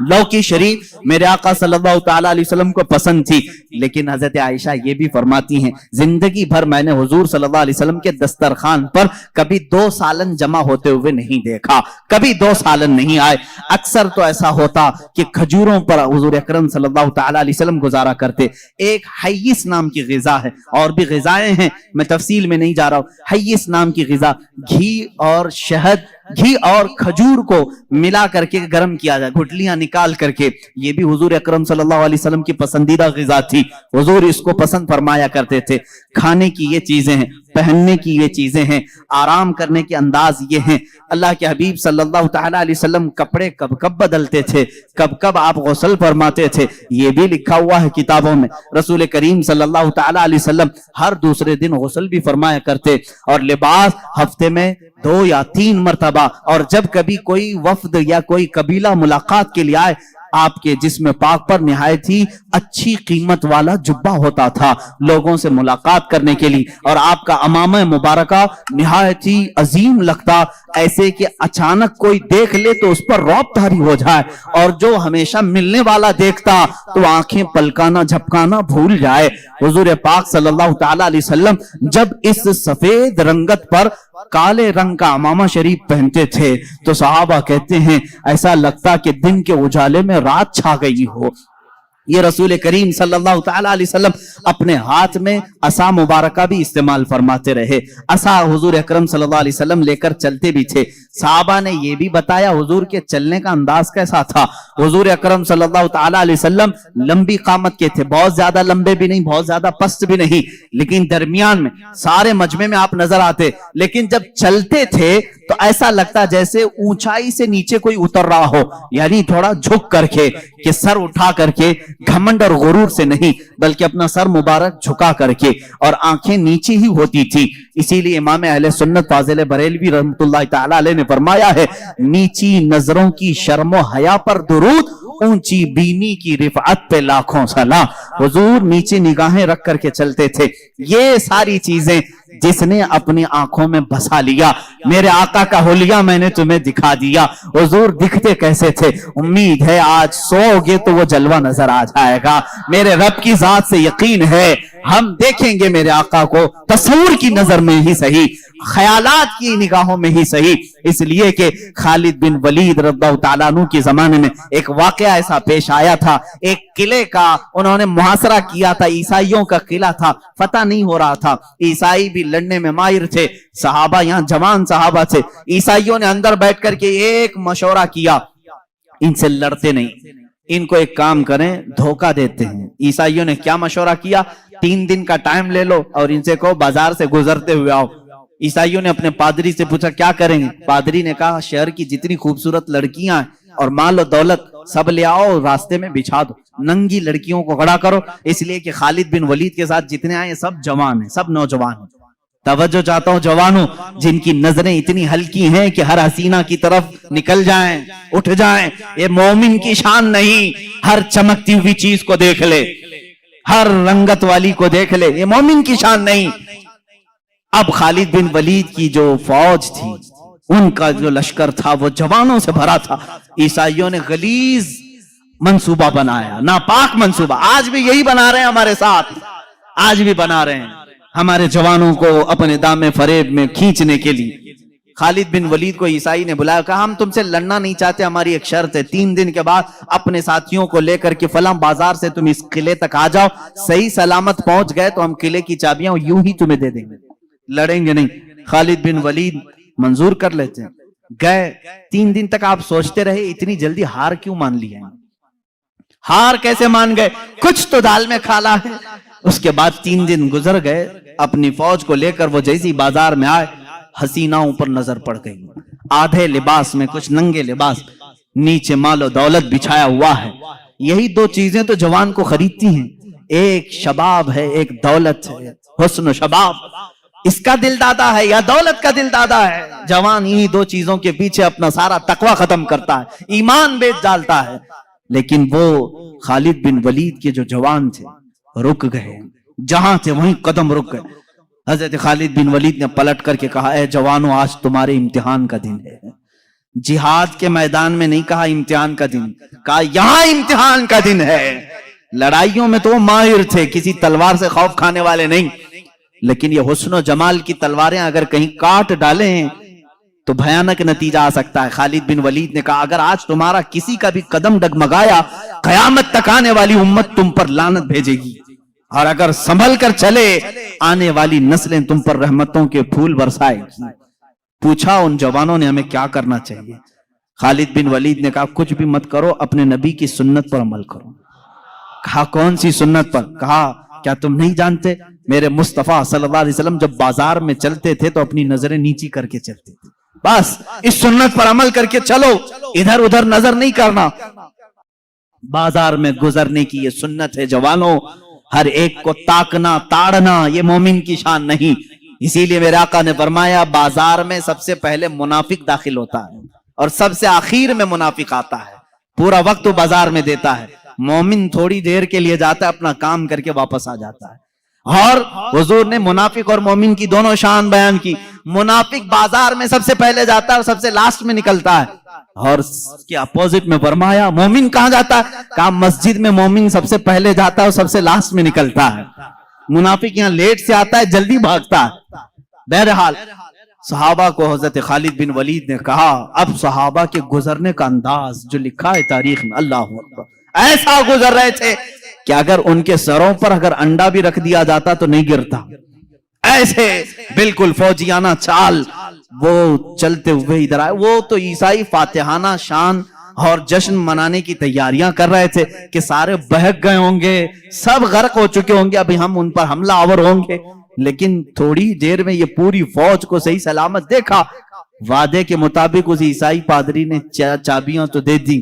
لوکی شریف میرے آقا صلی اللہ تعالی علیہ وسلم کو پسند تھی. لیکن حضرت عائشہ یہ بھی فرماتی ہیں زندگی بھر میں نے حضور صلی اللہ علیہ وسلم کے دسترخوان پر کبھی 2 سالن جمع ہوتے ہوئے نہیں دیکھا، کبھی 2 سالن نہیں آئے. اکثر تو ایسا ہوتا کہ کھجوروں پر حضور اکرم صلی اللہ تعالی علیہ وسلم گزارا کرتے. ایک حیث نام کی غذا ہے، اور بھی غذائیں ہیں، میں تفصیل میں نہیں جا رہا ہوں. حیث نام کی غذا، گھی اور شہد، گھی اور کھجور کو ملا کر کے گرم کیا جائے، گھٹلیاں نکال کر کے، یہ بھی حضور اکرم صلی اللہ علیہ وسلم کی پسندیدہ غذا تھی. حضور اس کو پسند فرمایا کرتے تھے. کھانے کی یہ چیزیں ہیں، پہننے کی یہ چیزیں ہیں، آرام کرنے کے انداز یہ ہیں. اللہ کے حبیب صلی اللہ تعالی علیہ وسلم کپڑے کب کب بدلتے تھے، کب کب آپ غسل فرماتے تھے، یہ بھی لکھا ہوا ہے کتابوں میں. رسول کریم صلی اللہ تعالی علیہ وسلم ہر دوسرے دن غسل بھی فرمایا کرتے، اور لباس ہفتے میں 2 یا 3 مرتبہ. اور جب کبھی کوئی وفد یا کوئی قبیلہ ملاقات کے لیے آئے، آپ کے جسم پاک پر نہایت ہی اچھی قیمت والا جبہ ہوتا تھا لوگوں سے ملاقات کرنے کے لیے، اور آپ کا امامہ مبارکہ نہایت ہی عظیم لگتا، ایسے کہ اچانک کوئی دیکھ لے تو اس پر رعب طاری ہو جائے، اور جو ہمیشہ ملنے والا دیکھتا تو آنکھیں پلکانا جھپکانا بھول جائے. حضور پاک صلی اللہ تعالی علیہ وسلم جب اس سفید رنگت پر کالے رنگ کا امامہ شریف پہنتے تھے تو صحابہ کہتے ہیں ایسا لگتا کہ دن کے اجالے میں رات چھا گئی ہو۔ یہ رسول کریم صلی اللہ تعالی علیہ وسلم اپنے ہاتھ میں عصا مبارکہ بھی استعمال فرماتے رہے، عصا حضور اکرم صلی اللہ علیہ وسلم لے کر چلتے بھی تھے۔ صحابہ نے یہ بھی بتایا حضور کے چلنے کا انداز کیسا تھا۔ حضور اکرم صلی اللہ تعالی علیہ وسلم لمبی قامت کے تھے، بہت زیادہ لمبے بھی نہیں، بہت زیادہ پست بھی نہیں، لیکن درمیان میں سارے مجمع میں آپ نظر آتے، لیکن جب چلتے تھے تو ایسا لگتا جیسے اونچائی سے نیچے کوئی اتر رہا ہو، یعنی تھوڑا جھک کر کے، کہ سر اٹھا کر کے، گھمنڈ اور غرور سے نہیں بلکہ اپنا سر مبارک جھکا کر کے، اور آنکھیں نیچے ہی ہوتی تھی۔ اسی لیے امام اہل سنت فاضل بریلوی رحمۃ اللہ تعالی علیہ نے فرمایا ہے، نیچی نظروں کی شرم و حیا پر درود، اونچی بینی کی رفعت پہ لاکھوں سلام۔ حضور نیچے نگاہیں رکھ کر کے چلتے تھے۔ یہ ساری چیزیں جس نے اپنی آنکھوں میں بسا لیا، میرے آقا کا حلیہ میں نے تمہیں دکھا دیا۔ حضور دکھتے کیسے تھے؟ امید ہے آج سو گے تو وہ جلوہ نظر آ جائے گا۔ میرے رب کی ذات سے یقین ہے ہم دیکھیں گے میرے آقا کو، تصور کی نظر میں ہی صحیح، خیالات کی نگاہوں میں ہی صحیح۔ اس لیے کہ خالد بن ولید رضی اللہ تعالیٰ عنہ کے زمانے میں ایک واقعہ ایسا پیش آیا تھا، ایک قلعے کا انہوں نے محاصرہ کیا تھا، عیسائیوں کا قلعہ تھا، فتح نہیں ہو رہا تھا، عیسائی بھی لڑنے میں ماہر تھے، صحابہ یہاں جوان صحابہ تھے۔ عیسائیوں نے اندر بیٹھ کر کے ایک مشورہ کیا، ان سے لڑتے نہیں، ان کو ایک کام کریں، دھوکہ دیتے ہیں۔ عیسائیوں نے کیا مشورہ کیا؟ 3 دن کا ٹائم لے لو اور ان سے کہو بازار سے گزرتے ہوئے آؤ۔ عیسائیوں نے اپنے پادری سے پوچھا کیا کریں گے؟ پادری نے کہا شہر کی جتنی خوبصورت لڑکیاں ہیں اور مال و دولت سب لے آؤ، راستے میں بچھا دو، ننگی لڑکیوں کو کھڑا کرو، اس لیے کہ خالد بن ولید کے ساتھ جتنے آئے سب جوان ہیں، سب نوجوان ہیں۔ توجہ چاہتا ہوں جوانوں، جن کی نظریں اتنی ہلکی ہیں کہ ہر حسینہ کی طرف نکل جائیں، اٹھ جائیں، یہ مومن کی شان نہیں۔ ہر چمکتی ہوئی چیز کو دیکھ لے، ہر رنگت والی کو دیکھ لے، یہ مومن کی شان نہیں۔ اب خالد بن ولید کی جو فوج تھی، ان کا جو لشکر تھا وہ جوانوں سے بھرا تھا۔ عیسائیوں نے غلیظ منصوبہ بنایا، ناپاک منصوبہ، آج بھی یہی بنا رہے ہیں ہمارے ساتھ، آج بھی بنا رہے ہیں ہمارے جوانوں کو اپنے دامے فریب میں کھینچنے کے لیے۔ خالد بن ولید کو عیسائی نے بلایا، کہا ہم تم سے لڑنا نہیں چاہتے، ہماری ایک شرط ہے، 3 دن کے بعد اپنے ساتھیوں کو لے کر کے فلاں بازار سے تم اس قلعے تک آ جاؤ، صحیح سلامت پہنچ گئے تو ہم قلعے کی چابیاں یوں ہی تمہیں دے دیں گے، لڑیں گے نہیں۔ خالد بن ولید منظور کر لیتے ہیں، گئے 3 دن تک آپ سوچتے رہے اتنی جلدی ہار کیوں مان لی ہے؟ ہار کیسے مان گئے؟ کچھ تو دال میں کھالا ہے۔ اس کے بعد 3 دن گزر گئے، اپنی فوج کو لے کر وہ جیسی بازار میں آئے، حسیناؤں پر نظر پڑ گئی، آدھے لباس میں، کچھ ننگے لباس، نیچے مال و دولت بچھایا ہوا ہے۔ یہی 2 چیزیں تو جوان کو خریدتی ہیں، ایک شباب ہے، ایک دولت ہے، حسن و شباب، اس کا دل دادا ہے یا دولت کا دل دادا ہے؟ جوان انہی 2 چیزوں کے پیچھے اپنا سارا تقوی ختم کرتا ہے، ایمان بیچ ڈالتا ہے۔ لیکن وہ خالد بن ولید کے جو جوان تھے رک گئے، جہاں تھے وہیں قدم رک گئے۔ حضرت خالد بن ولید نے پلٹ کر کے کہا، اے جوانوں آج تمہارے امتحان کا دن ہے۔ جہاد کے میدان میں نہیں کہا امتحان کا دن، کہا یہاں امتحان کا دن ہے۔ لڑائیوں میں تو وہ ماہر تھے، کسی تلوار سے خوف کھانے والے نہیں، لیکن یہ حسن و جمال کی تلواریں اگر کہیں کاٹ ڈالیں تو بھیانک نتیجہ آ سکتا ہے۔ خالد بن ولید نے کہا اگر آج تمہارا کسی کا بھی قدم ڈگمگایا، قیامت تک آنے والی امت تم پر لعنت بھیجے گی، اور اگر سنبھل کر چلے آنے والی نسلیں تم پر رحمتوں کے پھول برسائے گی۔ پوچھا ان جوانوں نے ہمیں کیا کرنا چاہیے؟ خالد بن ولید نے کہا کچھ بھی مت کرو، اپنے نبی کی سنت پر عمل کرو۔ کہا کون سی سنت پر؟ کہا کیا تم نہیں جانتے میرے مصطفیٰ صلی اللہ علیہ وسلم جب بازار میں چلتے تھے تو اپنی نظریں نیچی کر کے چلتے تھے؟ بس اس سنت پر عمل کر کے چلو، ادھر ادھر نظر نہیں کرنا۔ بازار میں گزرنے کی یہ سنت ہے جوانوں، ہر ایک کو تاکنا تاڑنا یہ مومن کی شان نہیں۔ اسی لیے میرے آقا نے فرمایا بازار میں سب سے پہلے منافق داخل ہوتا ہے اور سب سے آخر میں منافق آتا ہے، پورا وقت وہ بازار میں دیتا ہے، مومن تھوڑی دیر کے لیے جاتا ہے، اپنا کام کر کے واپس آ جاتا ہے۔ اور حضور نے منافق اور مومن کی دونوں شان بیان کی۔ منافق بازار میں سب سے پہلے جاتا ہے اور سب سے لاسٹ میں نکلتا ہے، اور اس کے اپوزٹ میں فرمایا مومن کہاں جاتا ہے؟ کہا مسجد میں مومن سب سے پہلے جاتا ہے اور سب سے لاسٹ میں نکلتا ہے۔ منافق یہاں لیٹ سے آتا ہے، جلدی بھاگتا ہے۔ بہرحال صحابہ کو حضرت خالد بن ولید نے کہا، اب صحابہ کے گزرنے کا انداز جو لکھا ہے تاریخ میں، اللہ اکبر، ایسا گزر رہے تھے کہ اگر ان کے سروں پر اگر انڈا بھی رکھ دیا جاتا تو نہیں گرتا، ایسے بالکل فوجیانہ چال وہ چلتے ہوئے ادھر آئے۔ وہ تو عیسائی فاتحانہ شان اور جشن منانے کی تیاریاں کر رہے تھے کہ سارے بہک گئے ہوں گے، سب غرق ہو چکے ہوں گے، ابھی ہم ان پر حملہ آور ہوں گے۔ لیکن تھوڑی دیر میں یہ پوری فوج کو صحیح سلامت دیکھا۔ وعدے کے مطابق اس عیسائی پادری نے چابیاں تو دے دی۔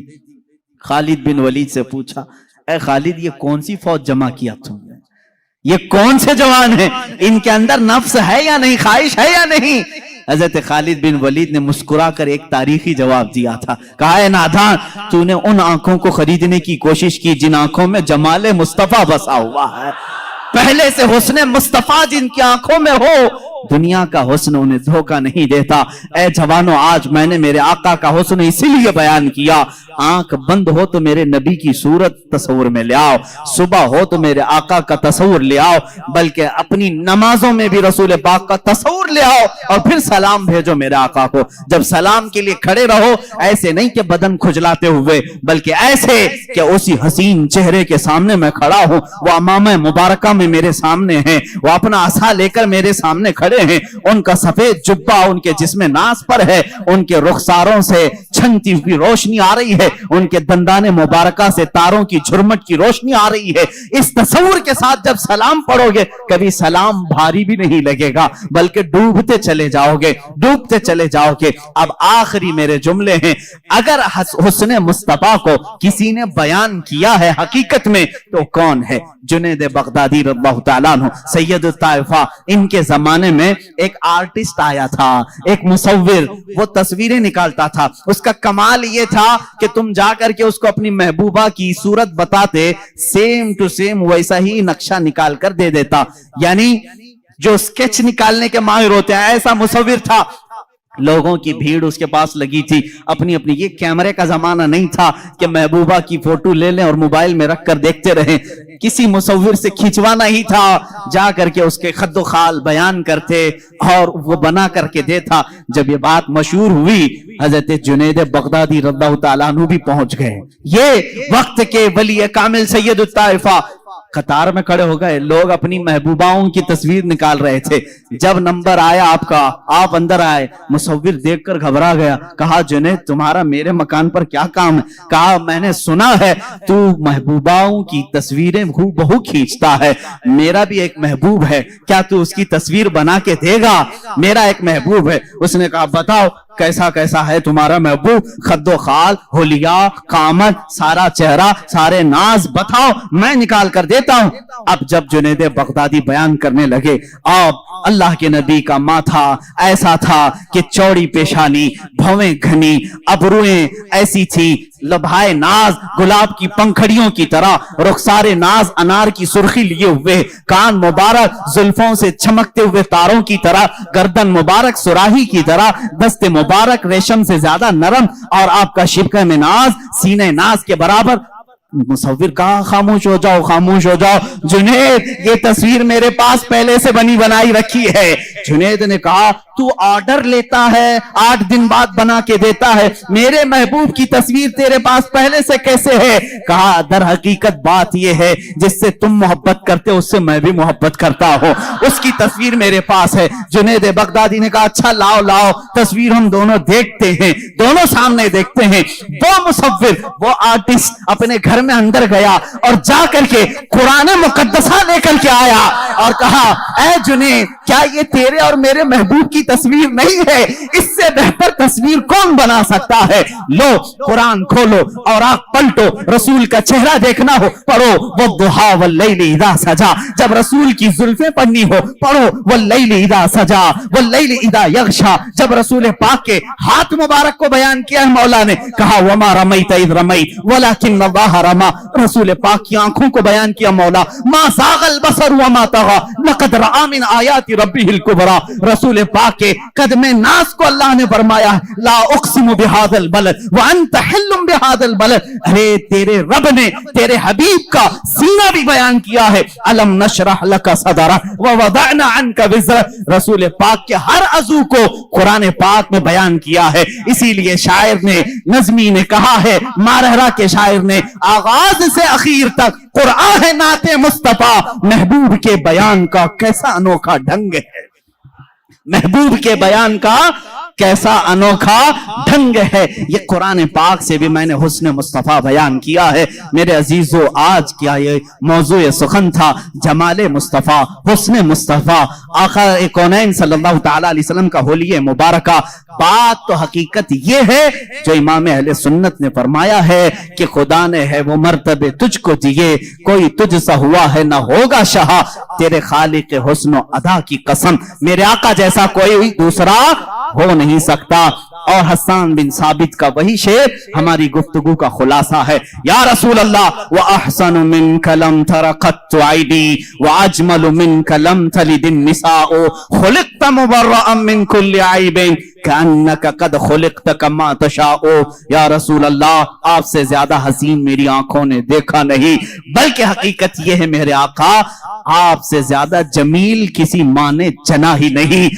خالد بن ولید سے پوچھا، اے خالد یہ کون سی فوج جمع کیا تم نے؟ یہ کون سے جوان ہیں؟ ان کے اندر نفس ہے یا نہیں، خواہش ہے یا نہیں؟ حضرت خالد بن ولید نے مسکرا کر ایک تاریخی جواب دیا تھا، کہا اے نادان، تو نے ان آنکھوں کو خریدنے کی کوشش کی جن آنکھوں میں جمال مصطفیٰ بسا ہوا ہے۔ پہلے سے حسن مصطفیٰ جن کی آنکھوں میں ہو، دنیا کا حسن انہیں دھوکہ نہیں دیتا۔ اے جوانوں، آج میں نے میرے آقا کا حسن اسی لیے بیان کیا، آنکھ بند ہو تو میرے نبی کی صورت تصور میں لے آؤ، صبح ہو تو میرے آقا کا تصور لے آؤ، بلکہ اپنی نمازوں میں بھی رسول پاک کا تصور لے آؤ، اور پھر سلام بھیجو میرے آقا کو۔ جب سلام کے لیے کھڑے رہو، ایسے نہیں کہ بدن کھجلاتے ہوئے، بلکہ ایسے کہ اسی حسین چہرے کے سامنے میں کھڑا ہوں، وہ امامہ مبارکہ میں میرے سامنے ہیں، وہ اپنا عصا لے کر میرے سامنے کھڑے ہیں، ان کا سفید جبہ ان کے جسم ناز پر ہے، ان کے رخساروں سے چھنتی ہوئی روشنی آ رہی ہے، ان کے دندان مبارکہ سے تاروں کی جھرمٹ کی روشنی آ رہی ہے۔ اس تصور کے ساتھ جب سلام پڑھو گے، کبھی سلام بھاری بھی نہیں لگے گا، بلکہ ڈوبتے چلے جاؤ گے، ڈوبتے چلے جاؤ گے۔ اب آخری میرے جملے ہیں، اگر حسن مصطفیٰ کو کسی نے بیان کیا ہے حقیقت میں تو کون ہے؟ جنید بغدادی رضی اللہ تعالیٰ عنہ، سید الطائفہ۔ ان کے زمانے میں ایک آرٹسٹ آیا تھا، ایک مصور، وہ تصویریں نکالتا تھا۔ اس کا کمال یہ تھا کہ تم جا کر کے اس کو اپنی محبوبہ کی صورت بتاتے، سیم ٹو سیم ویسا ہی نقشہ نکال کر دے دیتا، یعنی جو سکیچ نکالنے کے ماہر ہوتے ہیں، ایسا مصور تھا۔ لوگوں کی بھیڑ اس کے پاس لگی تھی، اپنی یہ کیمرے کا زمانہ نہیں تھا کہ محبوبہ کی فوٹو لے لیں اور موبائل میں رکھ کر دیکھتے رہیں، کسی مصور سے کھینچوانا ہی تھا، جا کر کے اس کے خد و خال بیان کرتے اور وہ بنا کر کے دیتا۔ جب یہ بات مشہور ہوئی، حضرت جنید بغدادی رضی اللہ تعالیٰ عنہ بھی پہنچ گئے۔ یہ وقت کے ولی کامل سید الطائفہ قطار میں کھڑے ہو گئے، لوگ اپنی محبوباؤں کی تصویر نکال رہے تھے۔ جب نمبر آیا آپ کا، آپ اندر آئے، مصور دیکھ کر گھبرا گیا، کہا جنید تمہارا میرے مکان پر کیا کام ہے؟ کہا میں نے سنا ہے تو محبوباؤں کی تصویریں بہو کھینچتا ہے، میرا بھی ایک محبوب ہے، کیا تو اس کی تصویر بنا کے دے گا؟ میرا ایک محبوب ہے۔ اس نے کہا بتاؤ کیسا کیسا ہے تمہارا محبوب؟ خد و خال، حلیہ، قامت، سارا چہرہ، سارے ناز بتاؤ، میں نکال کر دیتا ہوں۔ اب جب جنید بغدادی بیان کرنے لگے، اب اللہ کے نبی کا ماتھا ایسا تھا کہ چوڑی پیشانی، بھویں گھنی، ابروئیں ایسی تھی، لبھائے ناز گلاب کی پنکھڑیوں کی طرح، رخسار ناز انار کی سرخی لیے ہوئے، کان مبارک زلفوں سے چمکتے ہوئے تاروں کی طرح، گردن مبارک سراہی کی طرح، دست مبارک ریشم سے زیادہ نرم، اور آپ کا شبکہ میں ناز سینے ناز کے برابر۔ مصور کہا خاموش ہو جاؤ، خاموش ہو جاؤ، جنید یہ تصویر میرے پاس پہلے سے بنی بنائی رکھی ہے۔ جنید نے کہا تو آرڈر لیتا ہے، 8 دن بعد بنا کے دیتا ہے، میرے محبوب کی تصویر تیرے پاس پہلے سے کیسے ہے؟ کہا در حقیقت بات یہ ہے جس سے تم محبت کرتے اس سے میں بھی محبت کرتا ہوں، اس کی تصویر میرے پاس ہے۔ جنید بغدادی نے کہا اچھا لاؤ لاؤ تصویر ہم دونوں دیکھتے ہیں، دونوں سامنے دیکھتے ہیں۔ وہ مصور، وہ آرٹسٹ اپنے گھر میں اندر گیا اور جا کر کے قرآن مقدسہ لے کر کے آیا اور کہا اے جنید کیا یہ تیرے اور میرے محبوب کی تصویر نہیں ہے؟ اس سے بہتر تصویر کون بنا سکتا ہے؟ لو قرآن کھولو اور آنکھ پلٹو، رسول کا چہرہ دیکھنا ہو پڑھو والضحیٰ واللیل اذا سجا، جب رسول کی زلفیں پڑھنی ہو پڑھو واللیل اذا سجا واللیل اذا یغشا، جب رسول پاک کے ہاتھ مبارک کو بیان کیا ہے مولا نے، کہا وما رمیت اذ رمیت ولکن اللہ محترمہ رسول پاک کی آنکھوں کو بیان کیا مولا ما زاغ البصر وما طغى لقد رأى من آیات ربه الكبرى. رسول پاک کے قدم ناز کو اللہ نے فرمایا لا اقسم بهذا البلد وانت حل بهذا البلد. ارے تیرے رب نے تیرے حبیب کا سینہ بھی بیان کیا ہے. الم نشرح لك صدرك ووضعنا عنك وزرك. رسول پاک کے ہر عضو کو قرآن پاک میں بیان کیا ہے. اسی لیے شاعر نے نظمی نے کہا ہے مارہرہ کے شاعر نے آغاز سے اخیر تک قرآن ہے نعت مصطفیٰ. محبوب کے بیان کا کیسا انوکھا ڈھنگ ہے. محبوب کے بیان کا کیسا انوکھا ڈھنگ ہے. یہ قرآن پاک سے بھی میں نے حسن مصطفیٰ بیان کیا ہے. میرے عزیزو آج کیا یہ موضوع سخن تھا جمال مصطفیٰ حسن مصطفیٰ آقا کونین صلی اللہ تعالیٰ علیہ وسلم کا حلیہ مبارکہ. بات تو حقیقت یہ ہے جو امام اہل سنت نے فرمایا ہے کہ خدا نے ہے وہ مرتبے تجھ کو دیے کوئی تجھ سا ہوا ہے نہ ہوگا شہا. تیرے خالق حسن و ادا کی قسم میرے آقا جیسا کوئی دوسرا ہو نہیں سکتا. اور حسان بن ثابت کا وہی شعر ہماری گفتگو کا خلاصہ ہے. یا رسول اللہ وَأَحْسَنُ مِنْكَ لَمْ تَرَ قَطُّ عَيْنِي وَأَجْمَلُ مِنْكَ لَمْ تَلِدِ النِّسَاءُ خُلِقْتَ مُبَرَّأً مِنْ كُلِّ عَيْبٍ كَأَنَّكَ قَدْ خُلِقْتَ كَمَا تَشَاءُ. یا رسول اللہ آپ سے زیادہ حسین میری آنکھوں نے دیکھا نہیں بلکہ حقیقت یہ ہے میرے آقا آپ سے زیادہ جمیل کسی ماں نے جنا ہی نہیں.